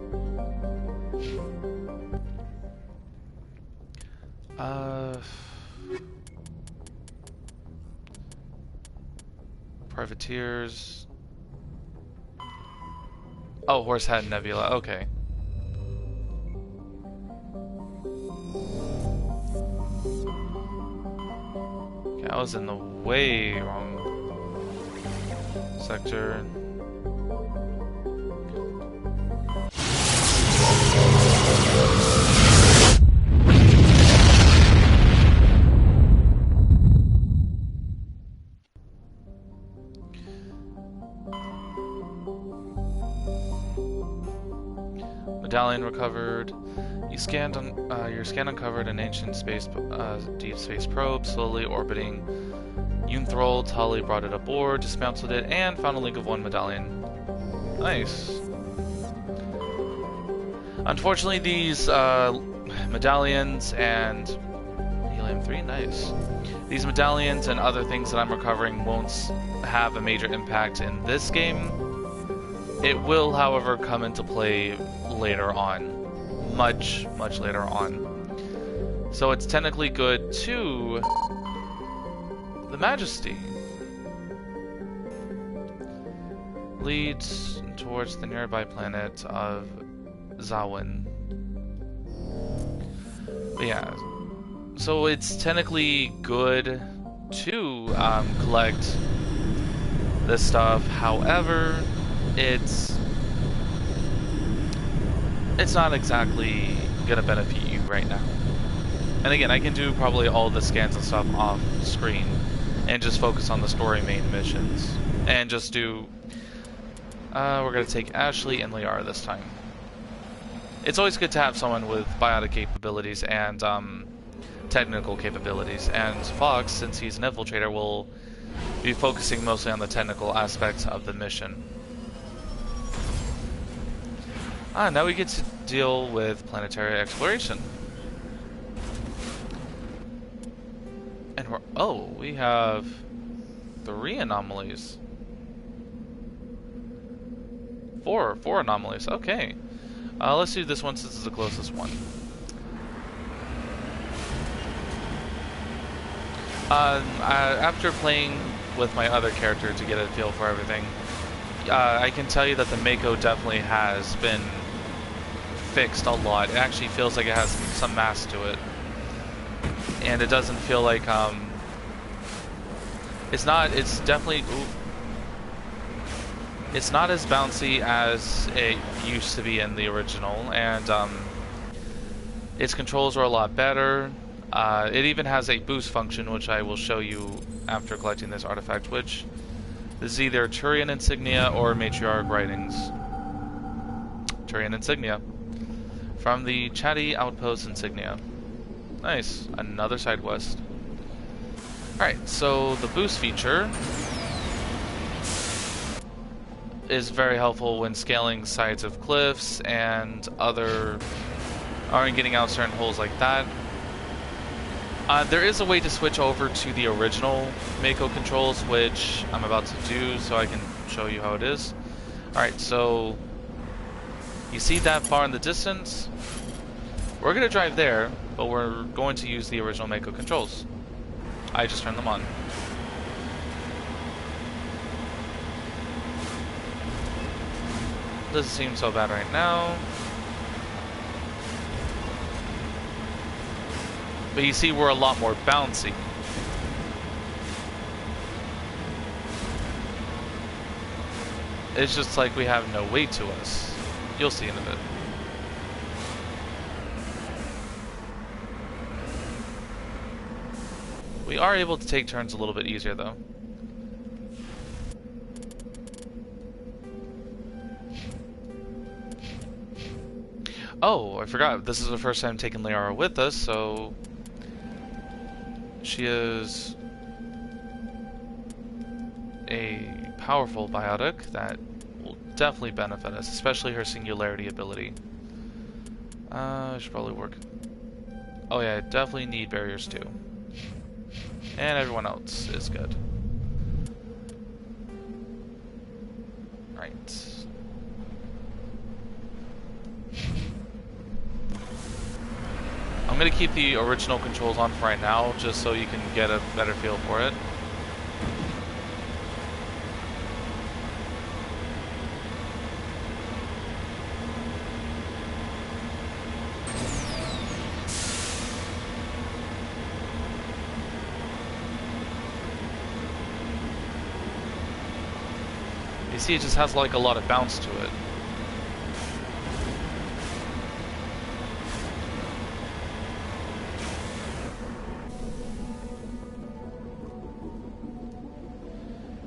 Privateers. Oh, Horsehead Nebula, okay. I was in the way wrong sector. Medallion recovered. Your scan uncovered an ancient deep space probe slowly orbiting Yunthral. Tully brought it aboard, dismantled it, and found a link of 1 medallion. Nice. Unfortunately, these medallions and helium-3, nice. These medallions and other things that I'm recovering won't have a major impact in this game. It will, however, come into play later on. Much later on. So it's technically good to the Majesty. Leads towards the nearby planet of Zawin. But yeah, so it's technically good to collect this stuff. However, it's not exactly gonna benefit you right now. And again, I can do probably all the scans and stuff off screen and just focus on the story main missions and just do we're gonna take Ashley and Liara this time. It's always good to have someone with biotic capabilities and technical capabilities, and Fox, since he's an infiltrator, will be focusing mostly on the technical aspects of the mission. Now we get to deal with planetary exploration. And we have 3 anomalies. 4 anomalies, okay. Let's do this one since it's the closest one. After playing with my other character to get a feel for everything, I can tell you that the Mako definitely has been fixed a lot. It actually feels like it has some mass to it, and it doesn't feel like it's not as bouncy as it used to be in the original, and its controls are a lot better. It even has a boost function, which I will show you after collecting this artifact, which is either Turian insignia or matriarch writings. Turian insignia from the Chatty Outpost insignia. Nice, another side quest. Alright, so the boost feature is very helpful when scaling sides of cliffs and getting out certain holes like that. There is a way to switch over to the original Mako controls, which I'm about to do so I can show you how it is. Alright, so you see that far in the distance? We're going to drive there, but we're going to use the original Mako controls. I just turned them on. Doesn't seem so bad right now. But you see we're a lot more bouncy. It's just like we have no weight to us. You'll see in a bit. We are able to take turns a little bit easier though. Oh, I forgot. This is the first time taking Liara with us, so she is a powerful biotic that will definitely benefit us, especially her singularity ability. I should probably work. Oh yeah, I definitely need barriers too. And everyone else is good. Right. I'm going to keep the original controls on for right now, just so you can get a better feel for it. You see, it just has like a lot of bounce to it.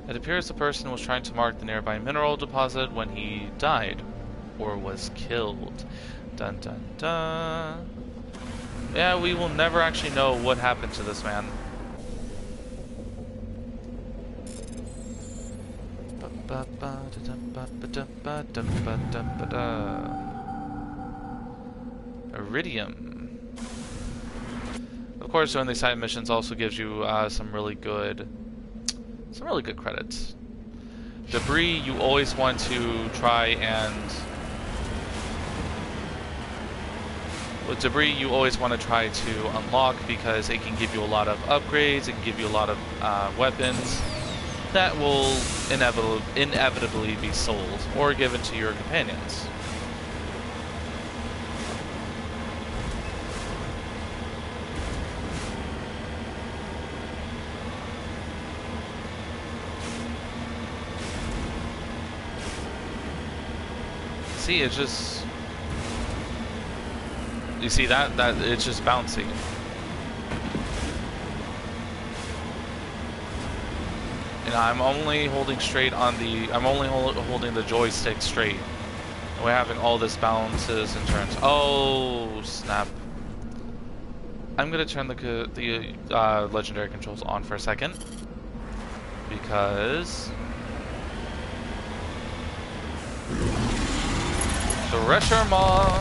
It appears the person was trying to mark the nearby mineral deposit when he died, or was killed. Dun dun dun. Yeah, we will never actually know what happened to this man. Iridium. Of course, doing these side missions also gives you some really good credits. Debris, you always want to try and... With debris, you always want to try to unlock because it can give you a lot of upgrades, it can give you a lot of weapons that will inevitably be sold or given to your companions. See, it's just... You see that it's just bouncy. And I'm only holding straight on the... I'm only holding the joystick straight. And we're having all this bounces and turns. Oh, snap. I'm gonna turn the legendary controls on for a second. Because... Thresher Maw.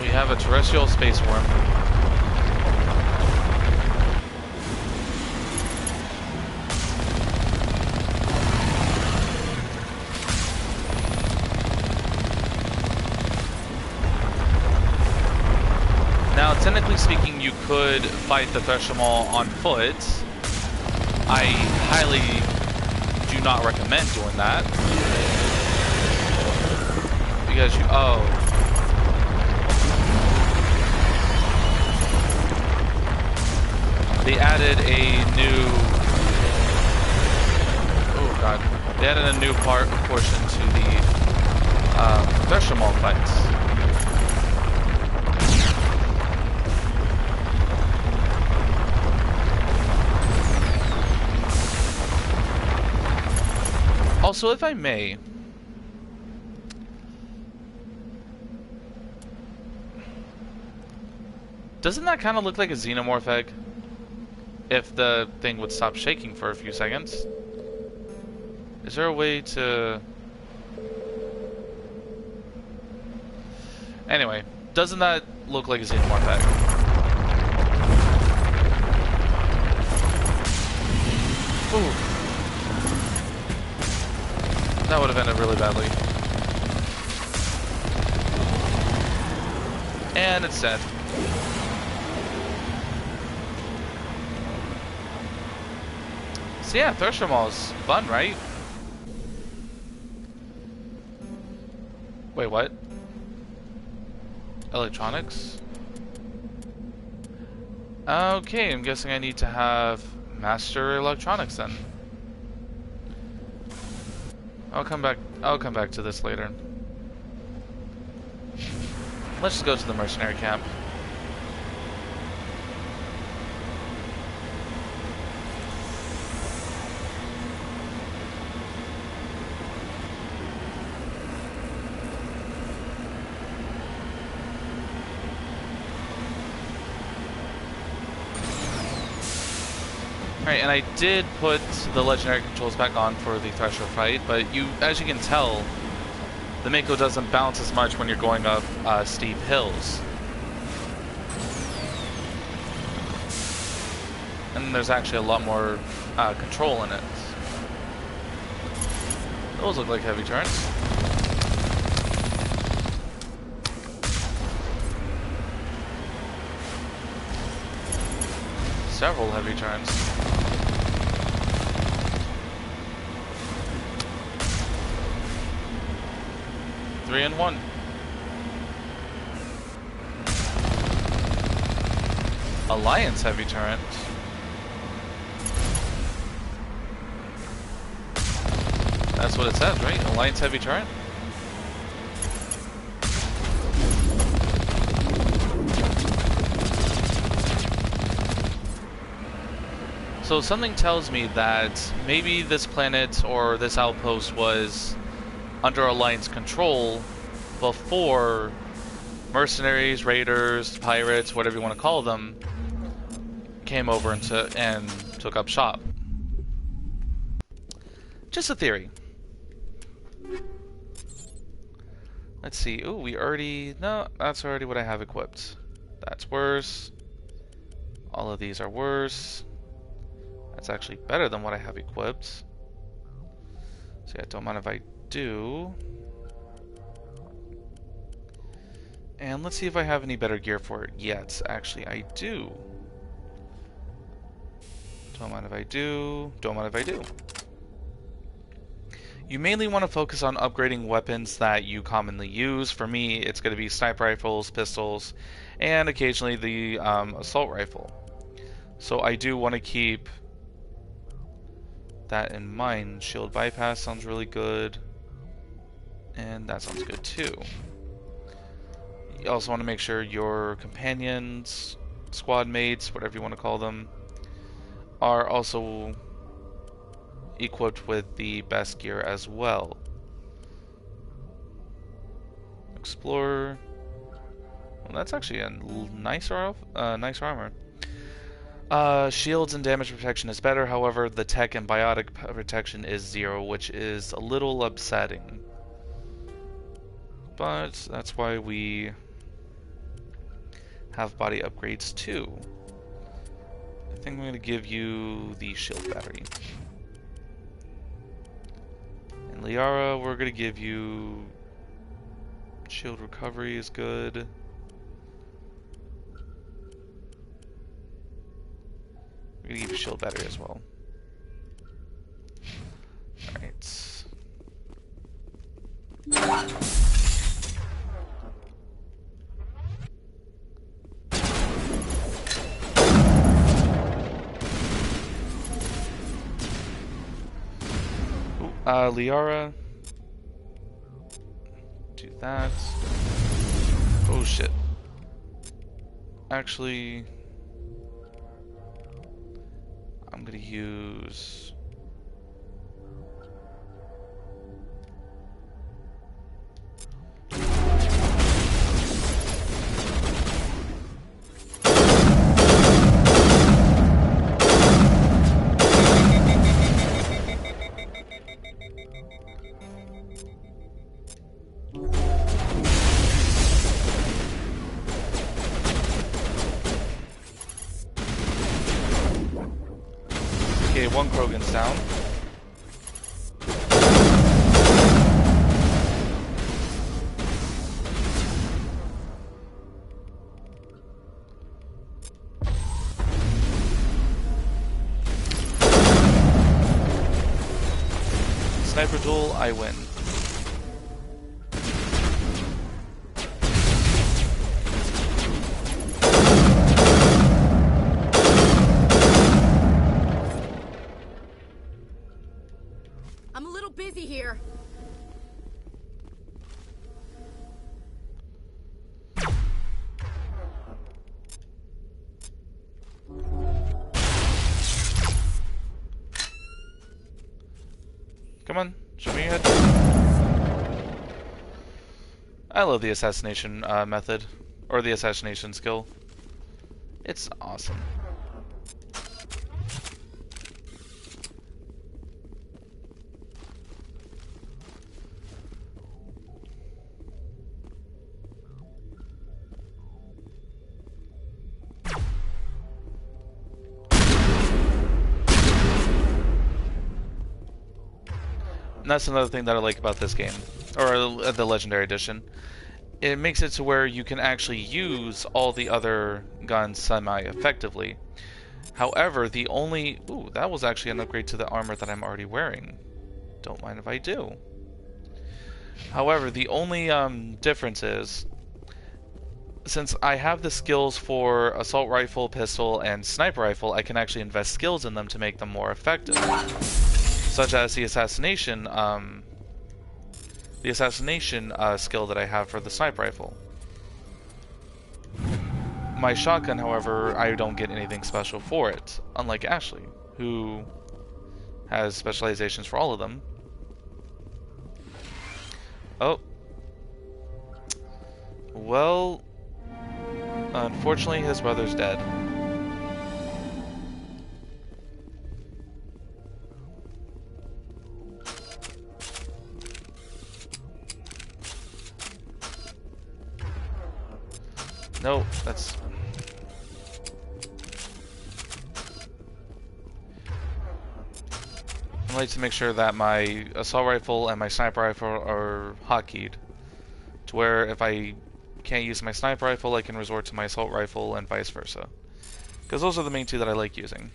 We have a terrestrial space worm. Now, technically speaking, you could fight the Thresher Maw on foot. I highly do not recommend doing that. Because you... Oh. They added a new... Oh god. They added a new portion to the Thresher Maw fights. Also, if I may, doesn't that kind of look like a xenomorph egg? If the thing would stop shaking for a few seconds. Is there a way to... Anyway, doesn't that look like a xenomorph egg? Ooh. That would have ended really badly. And it's dead. So yeah, Thresher Maw's fun, right? Wait, what? Electronics? Okay, I'm guessing I need to have Master Electronics then. I'll come back to this later. Let's just go to the mercenary camp. Alright, and I did put the legendary controls back on for the Thresher fight, but as you can tell, the Mako doesn't bounce as much when you're going up steep hills. And there's actually a lot more control in it. Those look like heavy turns. Several heavy turns. Three and one. Alliance heavy turret. That's what it says, right? Alliance heavy turret? So something tells me that maybe this planet or this outpost was under Alliance control before mercenaries, raiders, pirates, whatever you want to call them, came over and took up shop. Just a theory. Let's see. Ooh, we already... No, that's already what I have equipped. That's worse. All of these are worse. That's actually better than what I have equipped. So yeah, don't mind if I do. And let's see if I have any better gear for it yet. Actually, I do. Don't mind if I do. Don't mind if I do. You mainly want to focus on upgrading weapons that you commonly use. For me, it's going to be sniper rifles, pistols, and occasionally the assault rifle. So I do want to keep that in mind. Shield bypass sounds really good. And that sounds good too. You also want to make sure your companions, squad mates, whatever you want to call them, are also equipped with the best gear as well. Explorer. Well, that's actually a nice armor. Shields and damage protection is better, however, the tech and biotic protection is 0, which is a little upsetting. But that's why we have body upgrades too. I think I'm going to give you the shield battery. And Liara, we're going to give you shield recovery is good. We're going to give you shield battery as well. Alright. Liara. Do that. Oh shit. Actually, I'm gonna use... Okay, one Krogan's down. Sniper duel, I win. I'm a little busy here. Come on, show me your head. I love the assassination method, or the assassination skill. It's awesome. And that's another thing that I like about this game, or the Legendary Edition. It makes it to where you can actually use all the other guns semi-effectively. However, the only... Ooh, that was actually an upgrade to the armor that I'm already wearing. Don't mind if I do. However, the only difference is since I have the skills for assault rifle, pistol, and sniper rifle, I can actually invest skills in them to make them more effective. Such as the assassination skill that I have for the sniper rifle. My shotgun, however, I don't get anything special for it, unlike Ashley, who has specializations for all of them. Oh. Well, unfortunately his brother's dead. No, that's... I like to make sure that my assault rifle and my sniper rifle are hotkeyed, to where if I can't use my sniper rifle, I can resort to my assault rifle and vice versa. Because those are the main two that I like using.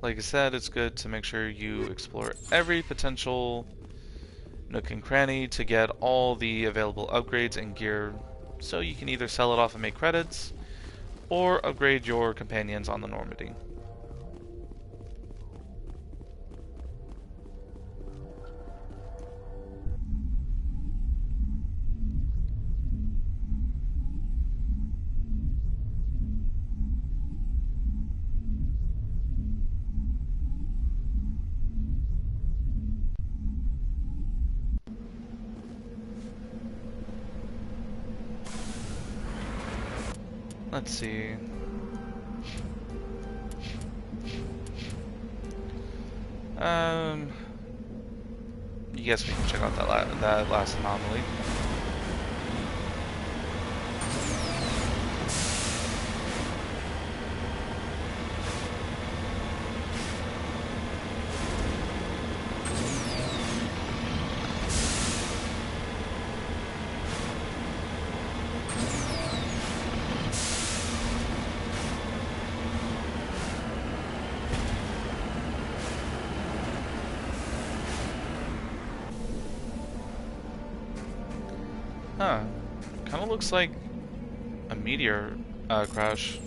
Like I said, it's good to make sure you explore every potential nook and cranny to get all the available upgrades and gear, so you can either sell it off and make credits, or upgrade your companions on the Normandy. Let's see. Yes, we can check out that last anomaly. Huh. Kinda looks like a meteor crash.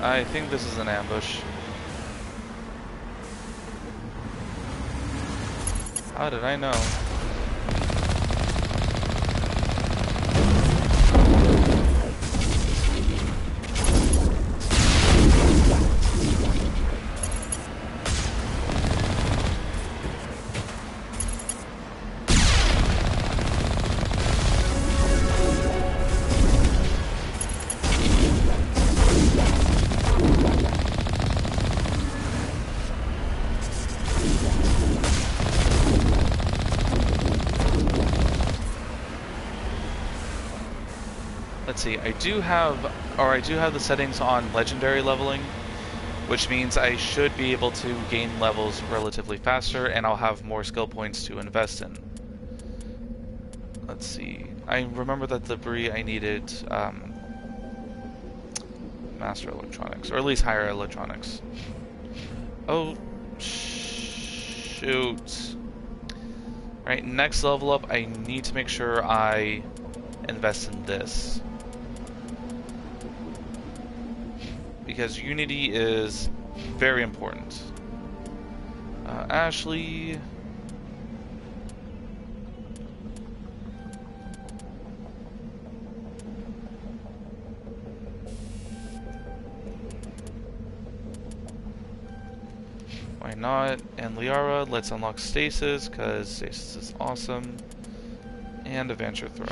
I think this is an ambush. How did I know? Let's see, I do have the settings on legendary leveling, which means I should be able to gain levels relatively faster, and I'll have more skill points to invest in. Let's see, I remember that the debris I needed master electronics, or at least higher electronics. Oh, shoot. Alright, next level up, I need to make sure I invest in this. Because Unity is very important. Ashley... Why not? And Liara, let's unlock Stasis, because Stasis is awesome. And Adventure Throw.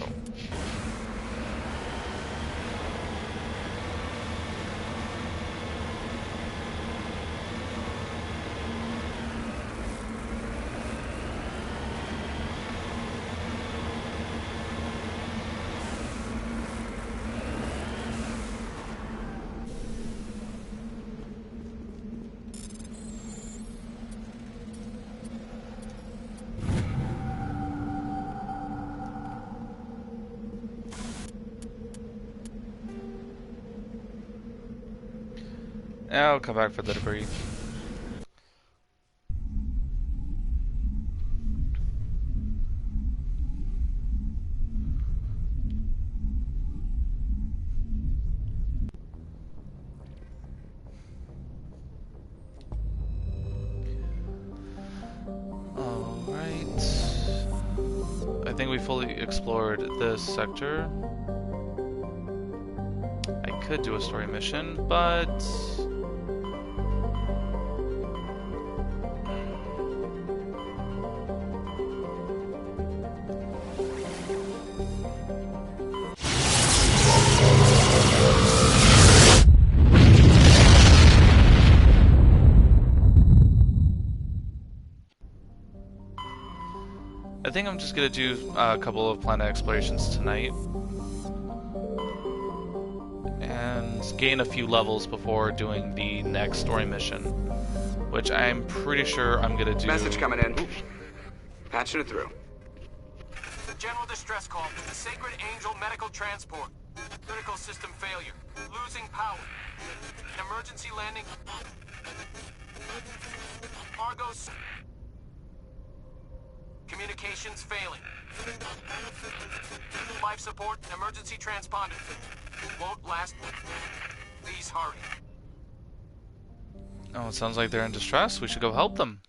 I'll come back for the debris. Alright. I think we fully explored this sector. I could do a story mission, but I think I'm just gonna do a couple of planet explorations tonight and gain a few levels before doing the next story mission, which I'm pretty sure I'm gonna do. Message coming in. Patching it through. The general distress call from the Sacred Angel Medical Transport. Critical system failure. Losing power. An emergency landing. Argos. Communications failing. Life support and emergency transponder. Won't last. Please hurry. Oh, it sounds like they're in distress. We should go help them.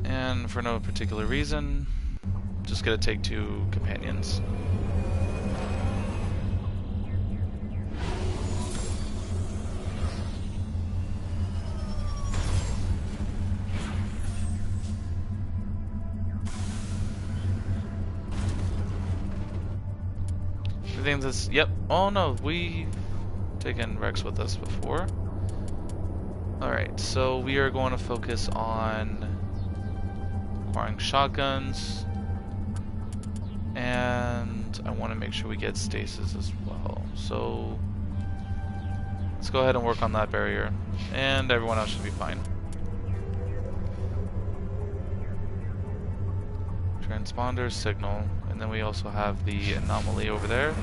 And for no particular reason, just gonna take 2 companions. I think this, yep, oh no, we've taken Rex with us before. Alright, so we are going to focus on acquiring shotguns, and I want to make sure we get stasis as well. So let's go ahead and work on that barrier, and everyone else should be fine. Transponder signal, and then we also have the anomaly over there.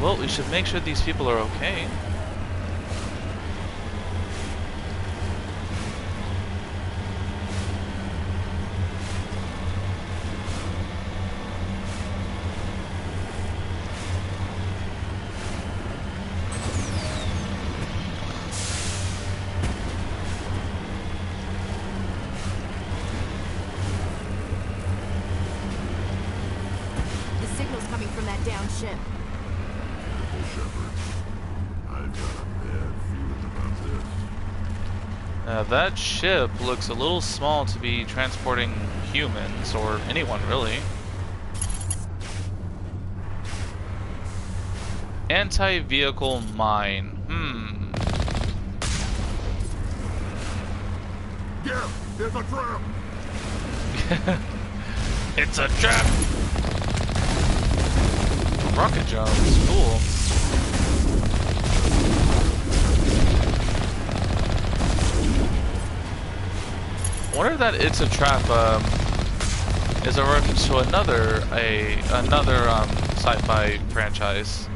Well, we should make sure these people are okay. The signal's coming from that down ship. That ship looks a little small to be transporting humans, or anyone really. Anti-vehicle mine. Yeah, there's a trap! It's a trap! Rocket jumps, cool. I wonder if that "it's a trap" is a reference to another sci-fi franchise.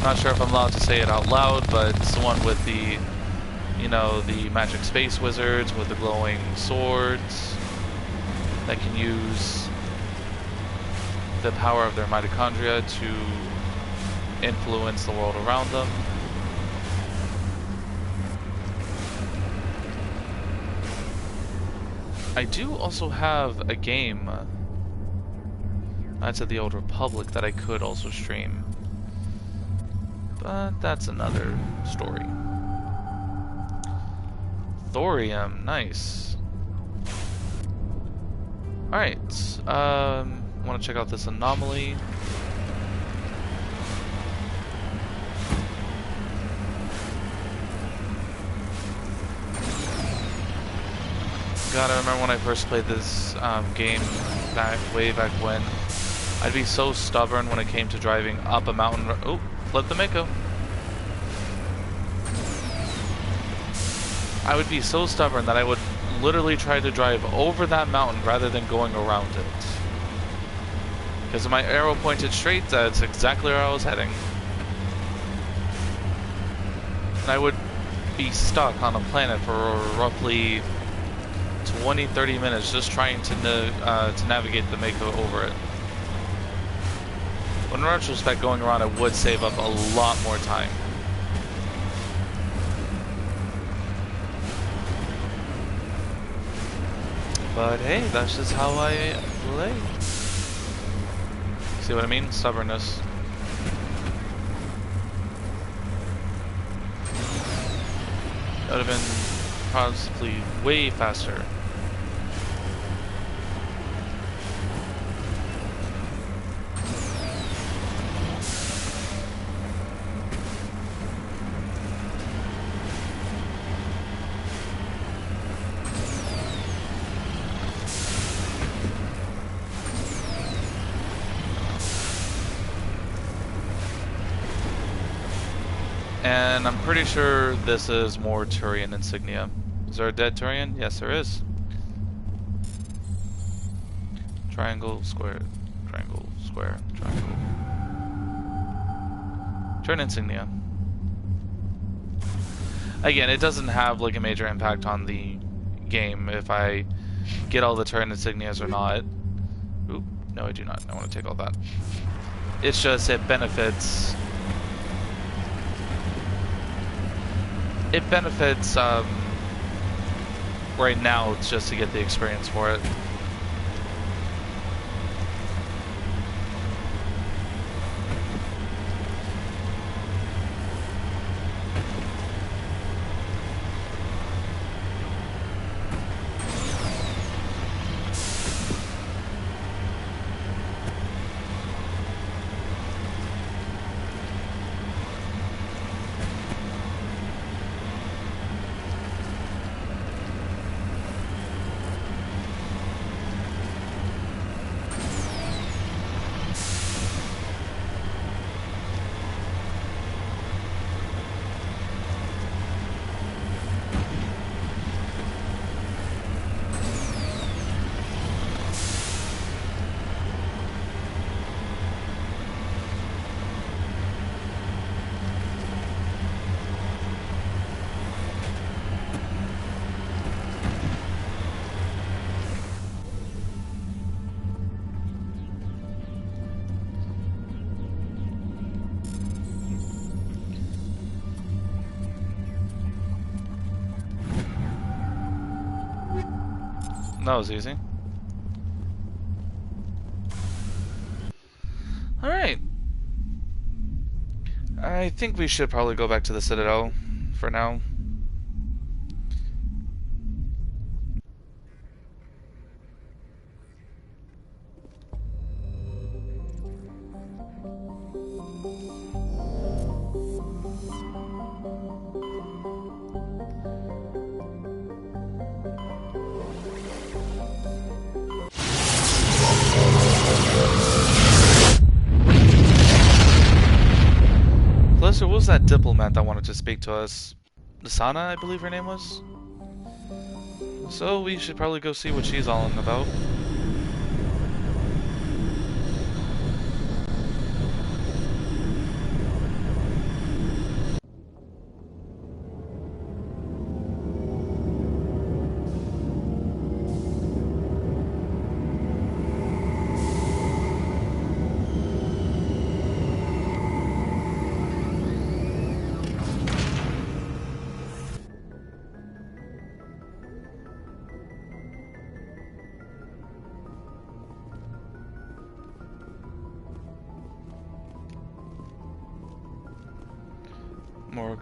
Not sure if I'm allowed to say it out loud, but it's the one with the you know, the magic space wizards with the glowing swords that can use the power of their mitochondria to influence the world around them. I do also have a game that's at the Old Republic that I could also stream, but that's another story. Thorium, nice. Alright, want to check out this anomaly. God, I remember when I first played this game way back when. I'd be so stubborn when it came to driving up a mountain. Oh, flip the Mako. I would be so stubborn that I would literally try to drive over that mountain rather than going around it. Because if my arrow pointed straight, that's exactly where I was heading. And I would be stuck on a planet for roughly 20-30 minutes just trying to navigate the Mako over it. When in retrospect, going around it would save up a lot more time. But hey, that's just how I play. See what I mean? Stubbornness. That would have been possibly way faster. And I'm pretty sure this is more Turian insignia. Is there a dead Turian? Yes, there is. Triangle, square, triangle, square, triangle. Turian insignia. Again, it doesn't have like a major impact on the game if I get all the Turian insignias or not. Oop, no I do not. I want to take all that. It's just it benefits... It benefits, right now, it's just to get the experience for it. That was easy. Alright. I think we should probably go back to the Citadel for now. What was that diplomat that wanted to speak to us? Nisana, I believe her name was? So we should probably go see what she's all about.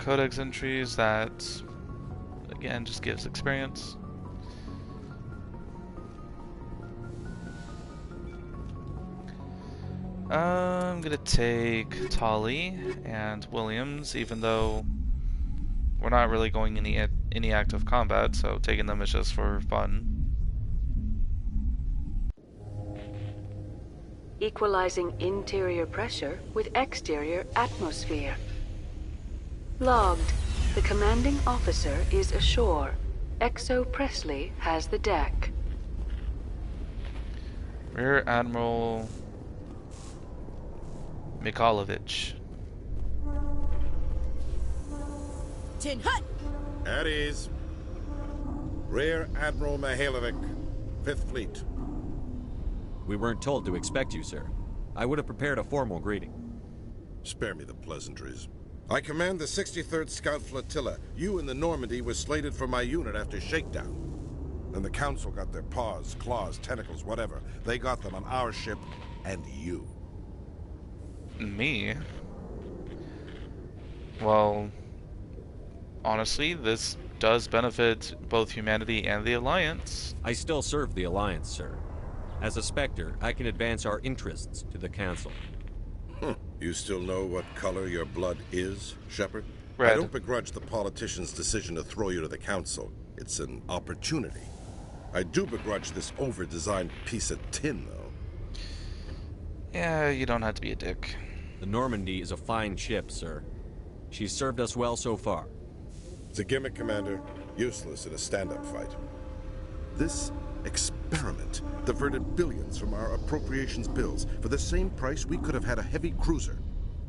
codex entries that, again, just gives experience. I'm gonna take Tolly and Williams, even though we're not really going any active combat, so taking them is just for fun. Equalizing interior pressure with exterior atmosphere. Logged. The commanding officer is ashore. Exo Presley has the deck. Rear Admiral Mikhailovich. Tin Hut! At ease. Rear Admiral Mihailovic, 5th Fleet. We weren't told to expect you, sir. I would have prepared a formal greeting. Spare me the pleasantries. I command the 63rd Scout Flotilla. You and the Normandy were slated for my unit after shakedown. Then the Council got their paws, claws, tentacles, whatever. They got them on our ship, and you. Me? Well, honestly, this does benefit both humanity and the Alliance. I still serve the Alliance, sir. As a Spectre, I can advance our interests to the Council. You still know what color your blood is, Shepard? Red. I don't begrudge the politician's decision to throw you to the Council. It's an opportunity. I do begrudge this over-designed piece of tin, though. Yeah, you don't have to be a dick. The Normandy is a fine ship, sir. She's served us well so far. It's a gimmick, Commander. Useless in a stand-up fight. This experiment diverted billions from our appropriations bills. For the same price, we could have had a heavy cruiser.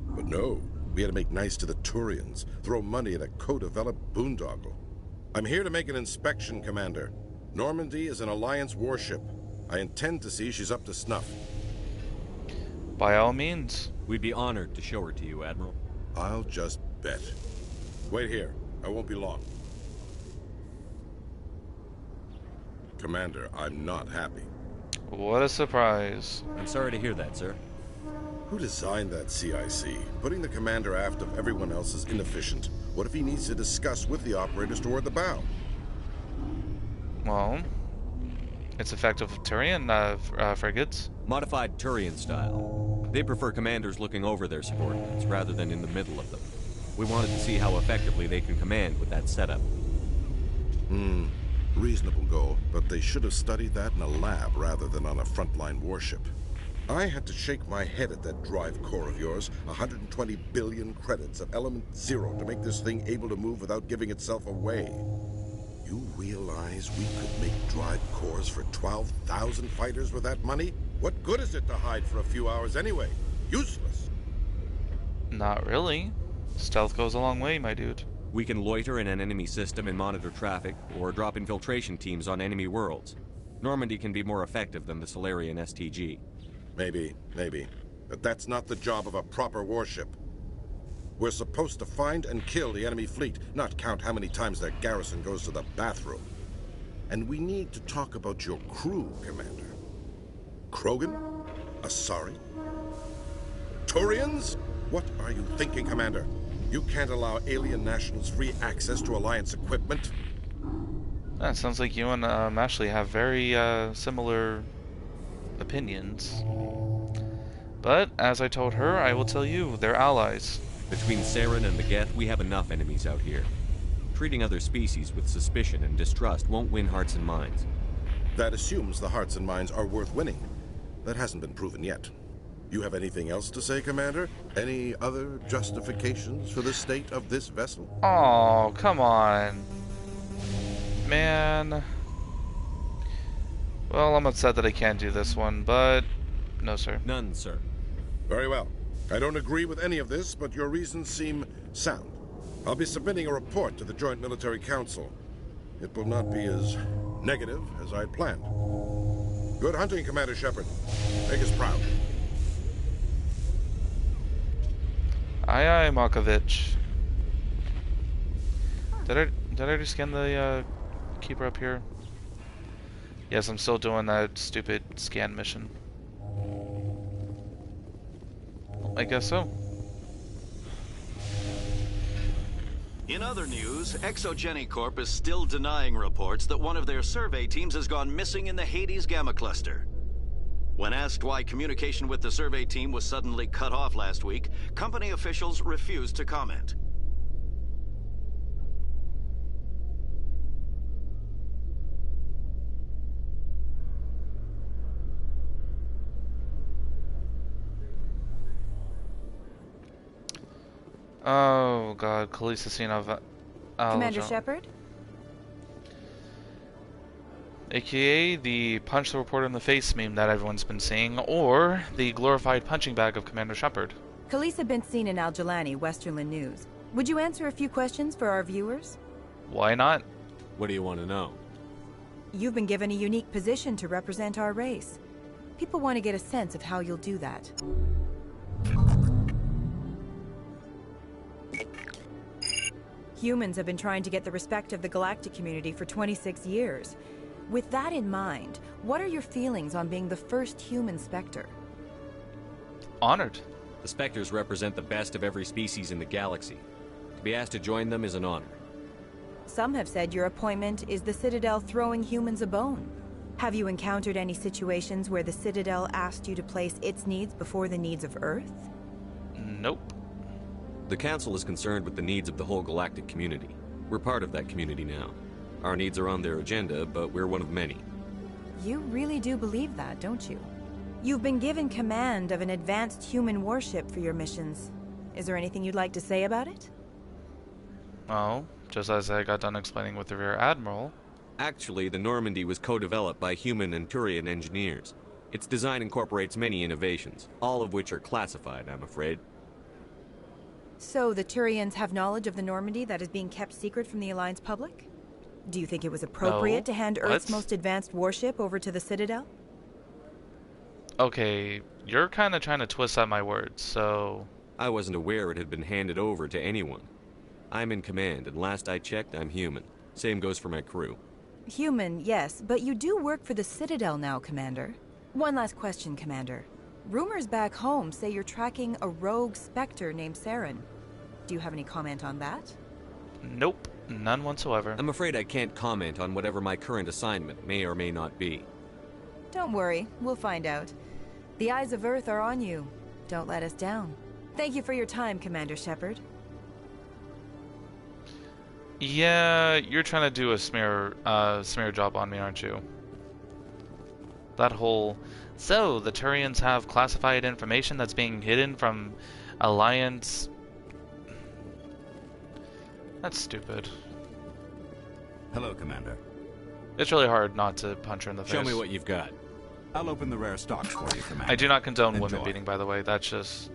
But no, we had to make nice to the Turians, throw money at a co-developed boondoggle. I'm here to make an inspection, Commander. Normandy is an Alliance warship. I intend to see she's up to snuff. By all means. We'd be honored to show her to you, Admiral. I'll just bet. Wait here. I won't be long. Commander, I'm not happy. What a surprise. I'm sorry to hear that, sir. Who designed that CIC? Putting the commander aft of everyone else is inefficient. What if he needs to discuss with the operators toward the bow? Well, it's effective with Turian frigates. Modified Turian style. They prefer commanders looking over their subordinates rather than in the middle of them. We wanted to see how effectively they can command with that setup. Reasonable goal, but they should have studied that in a lab rather than on a frontline warship. I had to shake my head at that drive core of yours. 120 billion credits of element 0 to make this thing able to move without giving itself away. You realize we could make drive cores for 12,000 fighters with that money? What good is it to hide for a few hours anyway? Useless. Not really. Stealth goes a long way, my dude. We can loiter in an enemy system and monitor traffic, or drop infiltration teams on enemy worlds. Normandy can be more effective than the Solarian STG. Maybe. But that's not the job of a proper warship. We're supposed to find and kill the enemy fleet, not count how many times their garrison goes to the bathroom. And we need to talk about your crew, Commander. Krogan? Asari? Turians? What are you thinking, Commander? You can't allow alien nationals free access to Alliance equipment. It sounds like you and Ashley have very similar opinions. But, as I told her, I will tell you, they're allies. Between Saren and the Geth, we have enough enemies out here. Treating other species with suspicion and distrust won't win hearts and minds. That assumes the hearts and minds are worth winning. That hasn't been proven yet. You have anything else to say, Commander? Any other justifications for the state of this vessel? Oh, come on. Man. Well, I'm upset that I can't do this one, but no, sir. None, sir. Very well. I don't agree with any of this, but your reasons seem sound. I'll be submitting a report to the Joint Military Council. It will not be as negative as I'd planned. Good hunting, Commander Shepard. Make us proud. Aye, aye, Malkovich. Did I already scan the keeper up here? Yes, I'm still doing that stupid scan mission. I guess so. In other news, Exogeny Corp is still denying reports that one of their survey teams has gone missing in the Hades Gamma Cluster. When asked why communication with the survey team was suddenly cut off last week, company officials refused to comment. Oh god, Khaleesi scene of Commander Shepard? AKA the punch the reporter in the face meme that everyone's been seeing, or the glorified punching bag of Commander Shepard. Khaleesi been seen in Al Jalani, Westerland News. Would you answer a few questions for our viewers? Why not? What do you want to know? You've been given a unique position to represent our race. People want to get a sense of how you'll do that. Humans have been trying to get the respect of the galactic community for 26 years. With that in mind, what are your feelings on being the first human Spectre? Honored. The Spectres represent the best of every species in the galaxy. To be asked to join them is an honor. Some have said your appointment is the Citadel throwing humans a bone. Have you encountered any situations where the Citadel asked you to place its needs before the needs of Earth? Nope. The Council is concerned with the needs of the whole galactic community. We're part of that community now. Our needs are on their agenda, but we're one of many. You really do believe that, don't you? You've been given command of an advanced human warship for your missions. Is there anything you'd like to say about it? Oh, just as I got done explaining with the Rear Admiral. Actually, the Normandy was co-developed by human and Turian engineers. Its design incorporates many innovations, all of which are classified, I'm afraid. So the Turians have knowledge of the Normandy that is being kept secret from the Alliance public? Do you think it was appropriate to hand Earth's most advanced warship over to the Citadel? Okay, you're kind of trying to twist out my words, so... I wasn't aware it had been handed over to anyone. I'm in command, and last I checked, I'm human. Same goes for my crew. Human, yes, but you do work for the Citadel now, Commander. One last question, Commander. Rumors back home say you're tracking a rogue Spectre named Saren. Do you have any comment on that? Nope, none whatsoever. I'm afraid I can't comment on whatever my current assignment may or may not be. Don't worry, we'll find out. The eyes of Earth are on you. Don't let us down. Thank you for your time, Commander Shepard. Yeah, you're trying to do a smear job on me, aren't you? That whole... So, the Turians have classified information that's being hidden from Alliance... That's stupid. Hello, Commander. It's really hard not to punch her in the face. Show me what you've got. I'll open the rare stocks for you, Commander. I do not condone Enjoy. women beating, by the way. That's just...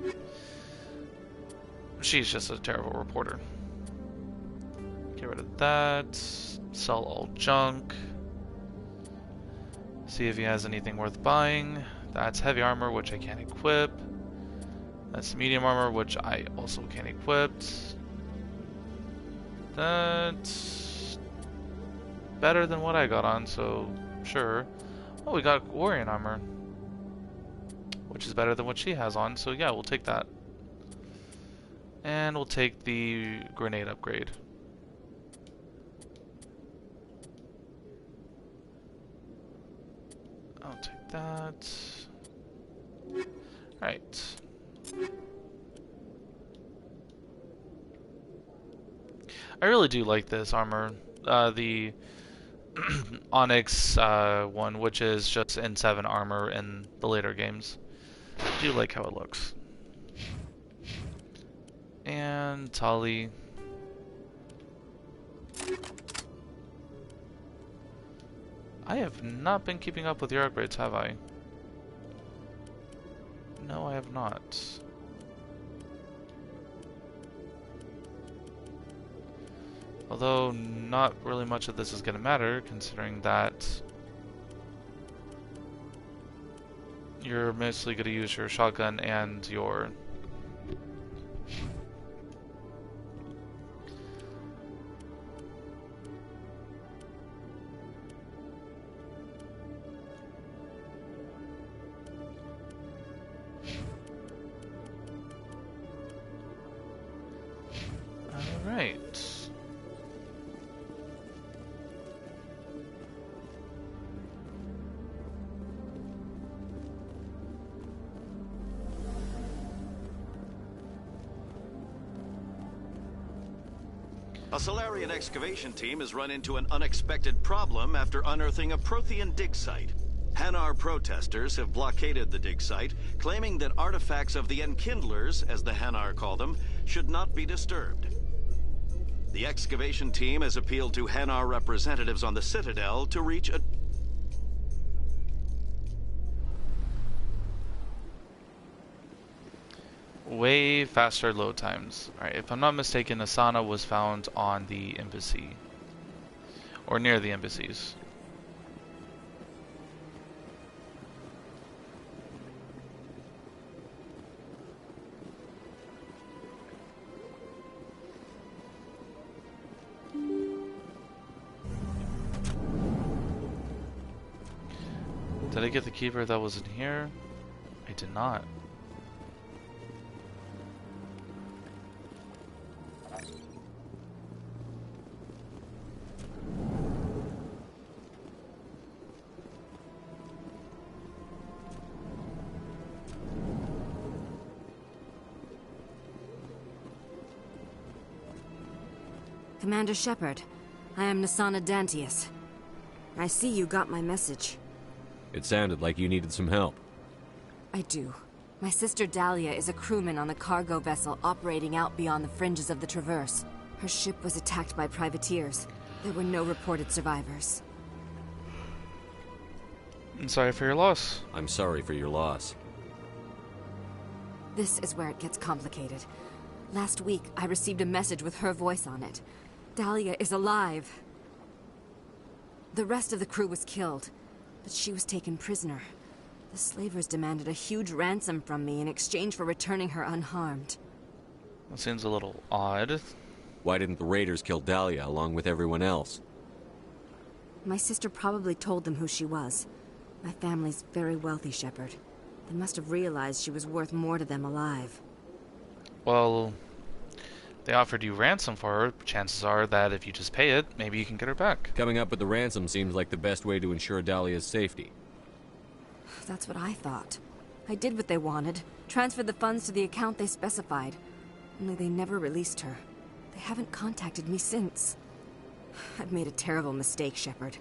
She's just a terrible reporter. Get rid of that. Sell all junk. See if he has anything worth buying. That's heavy armor, which I can't equip. That's medium armor, which I also can't equip. That's better than what I got on, so sure. Oh, we got Warrior armor, which is better than what she has on, so yeah, we'll take that. And we'll take the grenade upgrade. I'll take that. Alright. I really do like this armor. The Onyx one, which is just N7 armor in the later games. I do like how it looks. And Tali. I have not been keeping up with your upgrades, have I? No, I have not. Although, not really much of this is going to matter, considering that you're mostly going to use your shotgun and your... Alright. A Solarian excavation team has run into an unexpected problem after unearthing a Prothean dig site. Hanar protesters have blockaded the dig site, claiming that artifacts of the Enkindlers, as the Hanar call them, should not be disturbed. The excavation team has appealed to Hanar representatives on the Citadel to reach a... Way faster load times. Alright, if I'm not mistaken, Asana was found on the embassy. Or near the embassies. Did I get the keeper that was in here? I did not. Commander Shepard, I am Nasana Dantius. I see you got my message. It sounded like you needed some help. I do. My sister Dahlia is a crewman on the cargo vessel operating out beyond the fringes of the Traverse. Her ship was attacked by privateers. There were no reported survivors. I'm sorry for your loss. I'm sorry for your loss. This is where it gets complicated. Last week, I received a message with her voice on it. Dahlia is alive. The rest of the crew was killed, but she was taken prisoner. The slavers demanded a huge ransom from me in exchange for returning her unharmed. That seems a little odd. Why didn't the raiders kill Dahlia along with everyone else? My sister probably told them who she was. My family's very wealthy, Shepard. They must have realized she was worth more to them alive. Well, they offered you ransom for her. Chances are that if you just pay it, maybe you can get her back. Coming up with the ransom seems like the best way to ensure Dahlia's safety. That's what I thought. I did what they wanted. Transferred the funds to the account they specified. Only they never released her. They haven't contacted me since. I've made a terrible mistake, Shepard.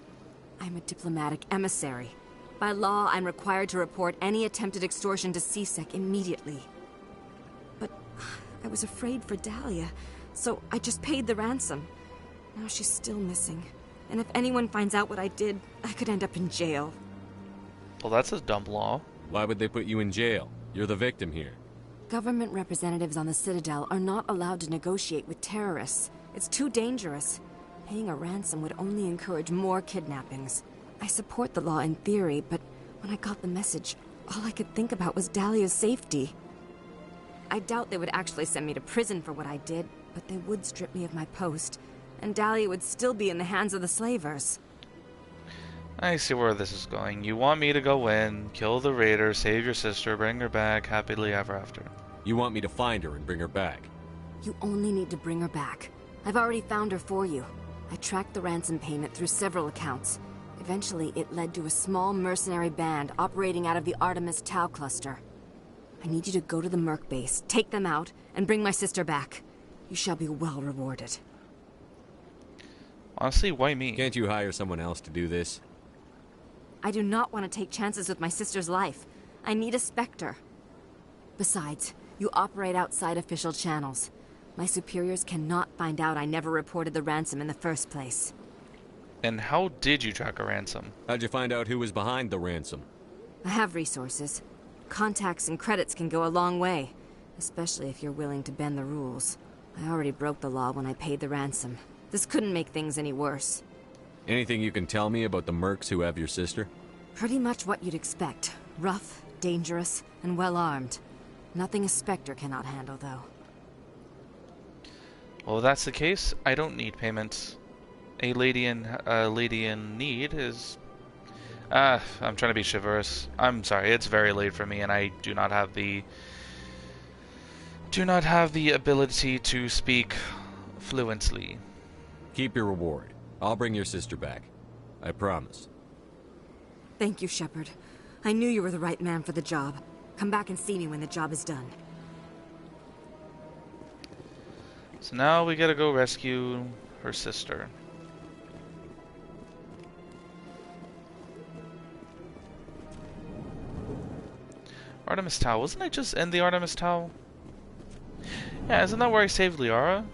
I'm a diplomatic emissary. By law, I'm required to report any attempted extortion to CSEC immediately. But I was afraid for Dahlia, so I just paid the ransom. Now she's still missing. And if anyone finds out what I did, I could end up in jail. Well, that's a dumb law. Why would they put you in jail? You're the victim here. Government representatives on the Citadel are not allowed to negotiate with terrorists. It's too dangerous. Paying a ransom would only encourage more kidnappings. I support the law in theory, but when I got the message, all I could think about was Dahlia's safety. I doubt they would actually send me to prison for what I did, but they would strip me of my post, and Dahlia would still be in the hands of the slavers. I see where this is going. You want me to go in, kill the raider, save your sister, bring her back happily ever after. You want me to find her and bring her back? You only need to bring her back. I've already found her for you. I tracked the ransom payment through several accounts. Eventually, it led to a small mercenary band operating out of the Artemis Tau cluster. I need you to go to the Merc base, take them out, and bring my sister back. You shall be well rewarded. Honestly, why me? Can't you hire someone else to do this? I do not want to take chances with my sister's life. I need a Spectre. Besides, you operate outside official channels. My superiors cannot find out I never reported the ransom in the first place. And how did you track a ransom? How'd you find out who was behind the ransom? I have resources. Contacts and credits can go a long way, especially if you're willing to bend the rules. I already broke the law when I paid the ransom. This couldn't make things any worse. Anything you can tell me about the mercs who have your sister? Pretty much what you'd expect. Rough, dangerous, and well-armed. Nothing a Spectre cannot handle, though. Well, if that's the case, I don't need payments. A lady in need is... I'm trying to be chivalrous. I'm sorry, it's very late for me, and I do not have the ability to speak fluently. Keep your reward. I'll bring your sister back. I promise. Thank you, Shepard. I knew you were the right man for the job. Come back and see me when the job is done. So now we gotta go rescue her sister. Artemis Tau. Wasn't I just in the Artemis Tau? Yeah, isn't that where I saved Liara?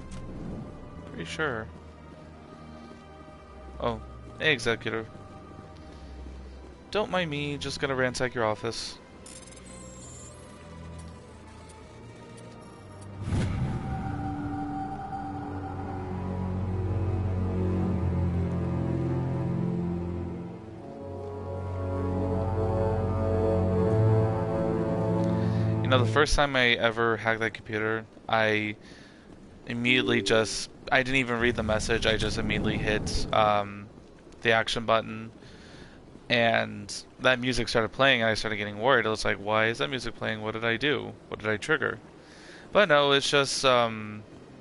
Pretty sure. Oh, hey, Executive. Don't mind me, just gonna ransack your office. You know, the first time I ever hacked that computer, I immediately I didn't even read the message, I just immediately hit the action button, and that music started playing, and I started getting worried. I was like, why is that music playing? What did I do? What did I trigger? But no, it's just, it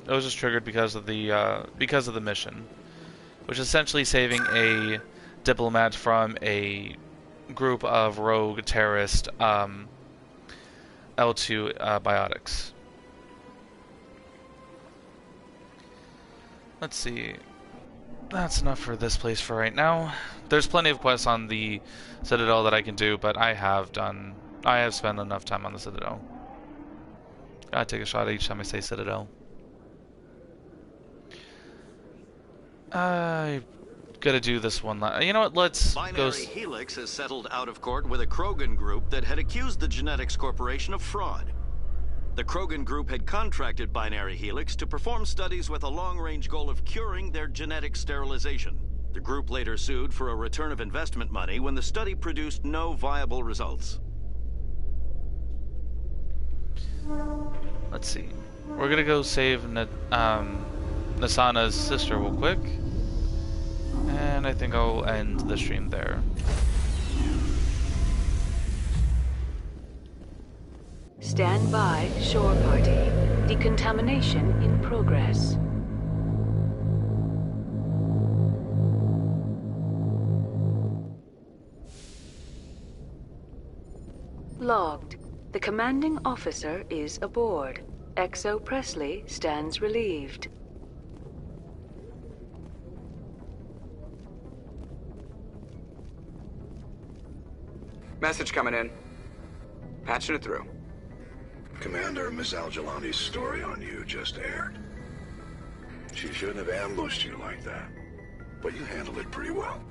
was just triggered because of the mission, which is essentially saving a diplomat from a group of rogue terrorist, L2 biotics. Let's see. That's enough for this place for right now. There's plenty of quests on the Citadel that I can do, but I have spent enough time on the Citadel. Gotta take a shot each time I say Citadel. I gotta do this one. You know what? Let's go. Binary Helix has settled out of court with a Krogan group that had accused the Genetics Corporation of fraud. The Krogan group had contracted Binary Helix to perform studies with a long-range goal of curing their genetic sterilization. The group later sued for a return of investment money when the study produced no viable results. Let's see. We're gonna go save Nasana's sister real quick. And I think I'll end the stream there. Stand by, shore party. Decontamination in progress. Logged. The commanding officer is aboard. XO Presley stands relieved. Message coming in. Patching it through. Commander, Miss Al-Jalani's story on you just aired. She shouldn't have ambushed you like that, but you handled it pretty well.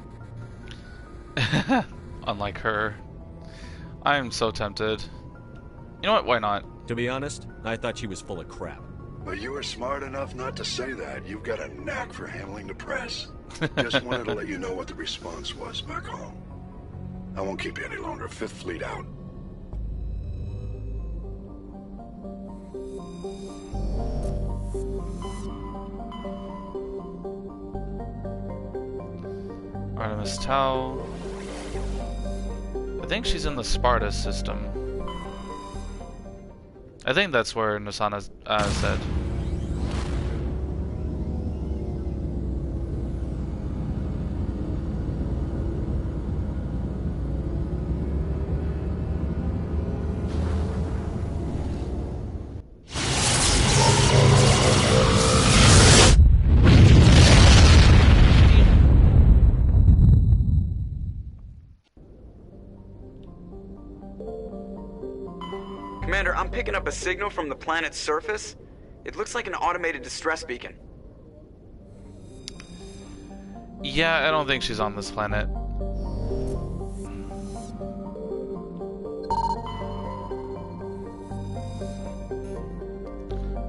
Unlike her. I am so tempted. You know what? Why not? To be honest, I thought she was full of crap. But you were smart enough not to say that. You've got a knack for handling the press. Just wanted to let you know what the response was back home. I won't keep you any longer. Fifth Fleet out. Artemis Tau. I think she's in the Sparta system. I think that's where Nasana said. Commander, I'm picking up a signal from the planet's surface. It looks like an automated distress beacon. Yeah, I don't think she's on this planet.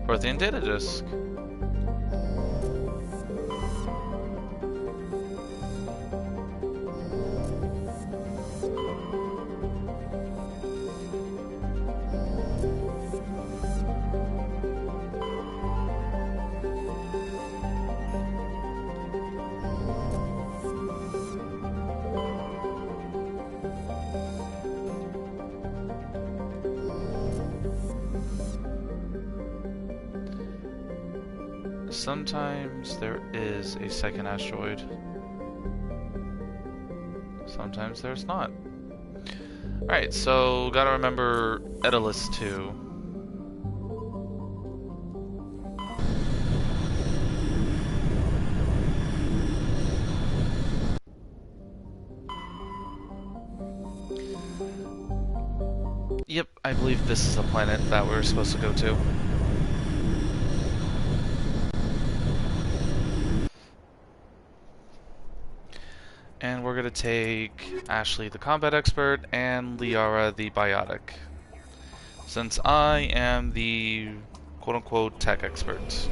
Prothean data disk. Sometimes there is a second asteroid. Sometimes there's not. Alright, so gotta remember Edalus too. Yep, I believe this is the planet that we're supposed to go to. And we're gonna take Ashley the combat expert and Liara the biotic, since I am the quote-unquote tech expert.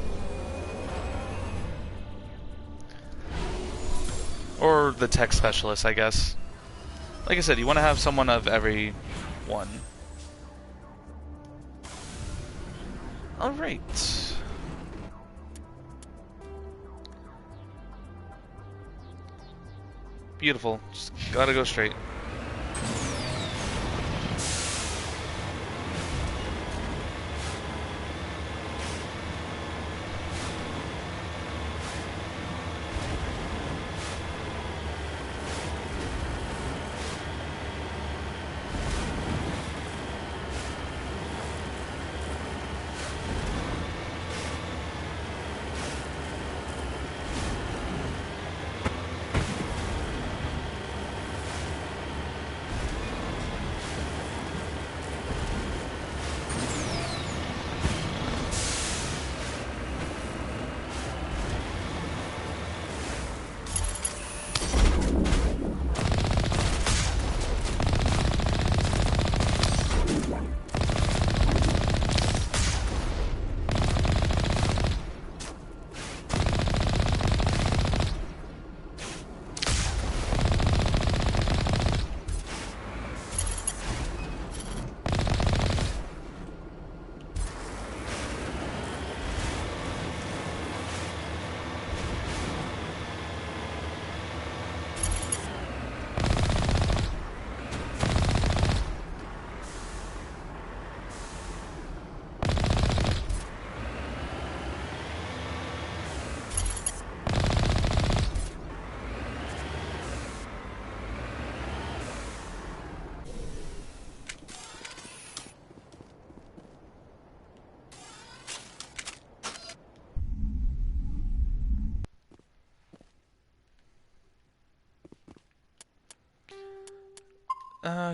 Or the tech specialist, I guess. Like I said, you want to have someone of every one. Alright. Beautiful. Just gotta go straight.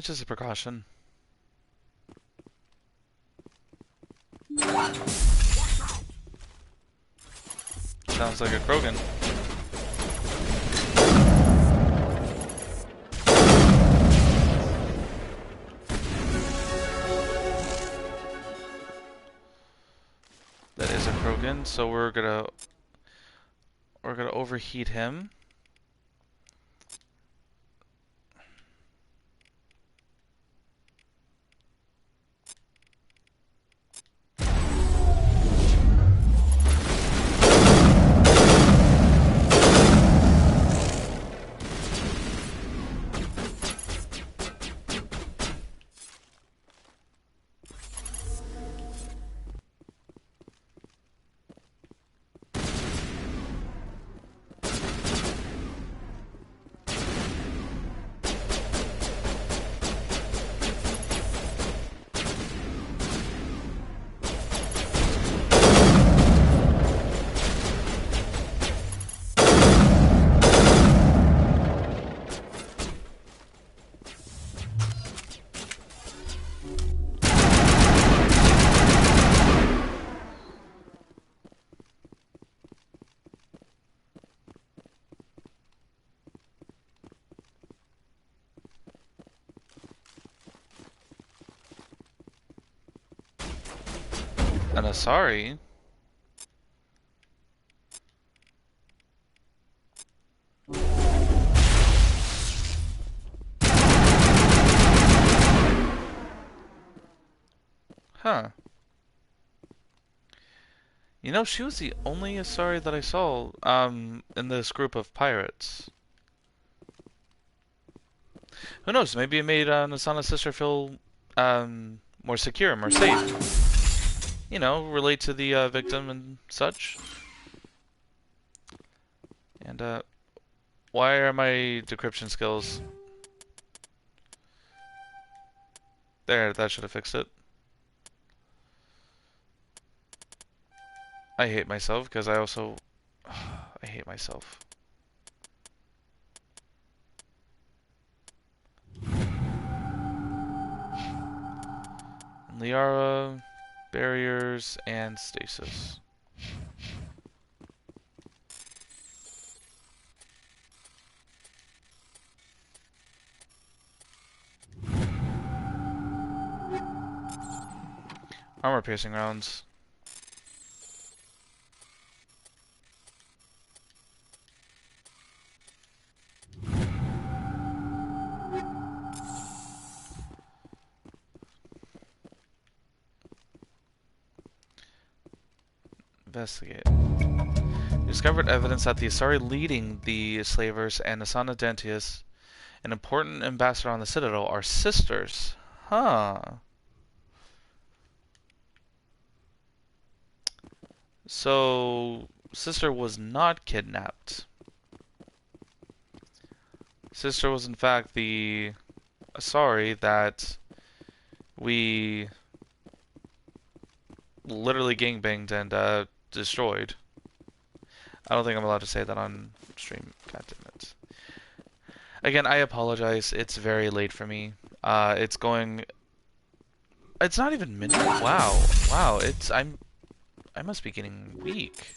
Just a precaution. Sounds like a Krogan. That is a Krogan, so we're gonna overheat him. An Asari? Huh. You know, she was the only Asari that I saw, in this group of pirates. Who knows, maybe it made, Nasana's sister feel, more secure, more safe. You know, relate to the, victim and such. And, why are my decryption skills... There, that should have fixed it. I hate myself, because I also... I hate myself. Liara, barriers, and stasis. Armor piercing rounds. Investigate. Discovered evidence that the Asari leading the slavers and Asana Dentius, an important ambassador on the Citadel, are sisters. Huh. So, Sister was not kidnapped. Sister was in fact the Asari that we literally gangbanged and destroyed. I don't think I'm allowed to say that on stream. God damn it. Again, I apologize. It's very late for me. It's not even midnight. Wow. Wow. I must be getting weak.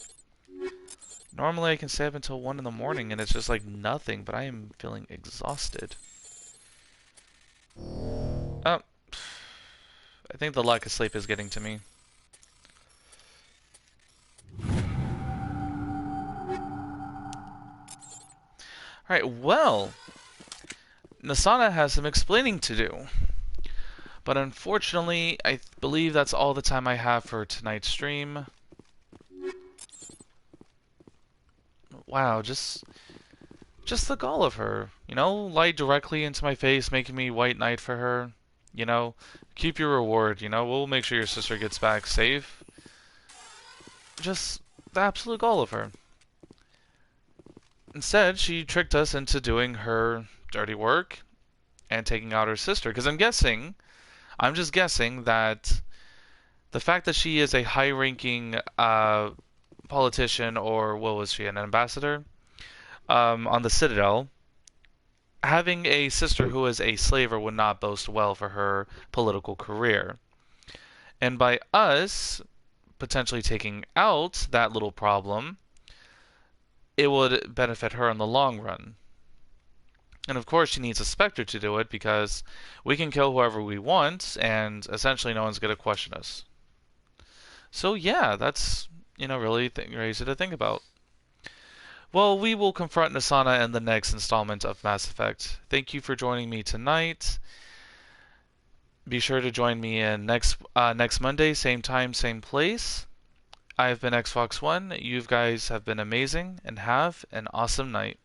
Normally I can stay up until 1 in the morning and it's just like nothing, but I am feeling exhausted. Oh. I think the lack of sleep is getting to me. Alright, well, Nasana has some explaining to do. But unfortunately, I believe that's all the time I have for tonight's stream. Wow, just the gall of her. You know, light directly into my face, making me white knight for her. You know, keep your reward, you know, we'll make sure your sister gets back safe. Just the absolute gall of her. Instead, she tricked us into doing her dirty work and taking out her sister. Because I'm just guessing that the fact that she is a high-ranking politician, or what was she, an ambassador, on the Citadel, having a sister who is a slaver would not boast well for her political career. And by us potentially taking out that little problem, it would benefit her in the long run. And of course she needs a Spectre to do it, because we can kill whoever we want, and essentially no one's going to question us. So yeah, that's, you know, really crazy to think about. Well, we will confront Nasana in the next installment of Mass Effect. Thank you for joining me tonight. Be sure to join me in next Monday, same time, same place. I've been Xfox1. You guys have been amazing, and have an awesome night.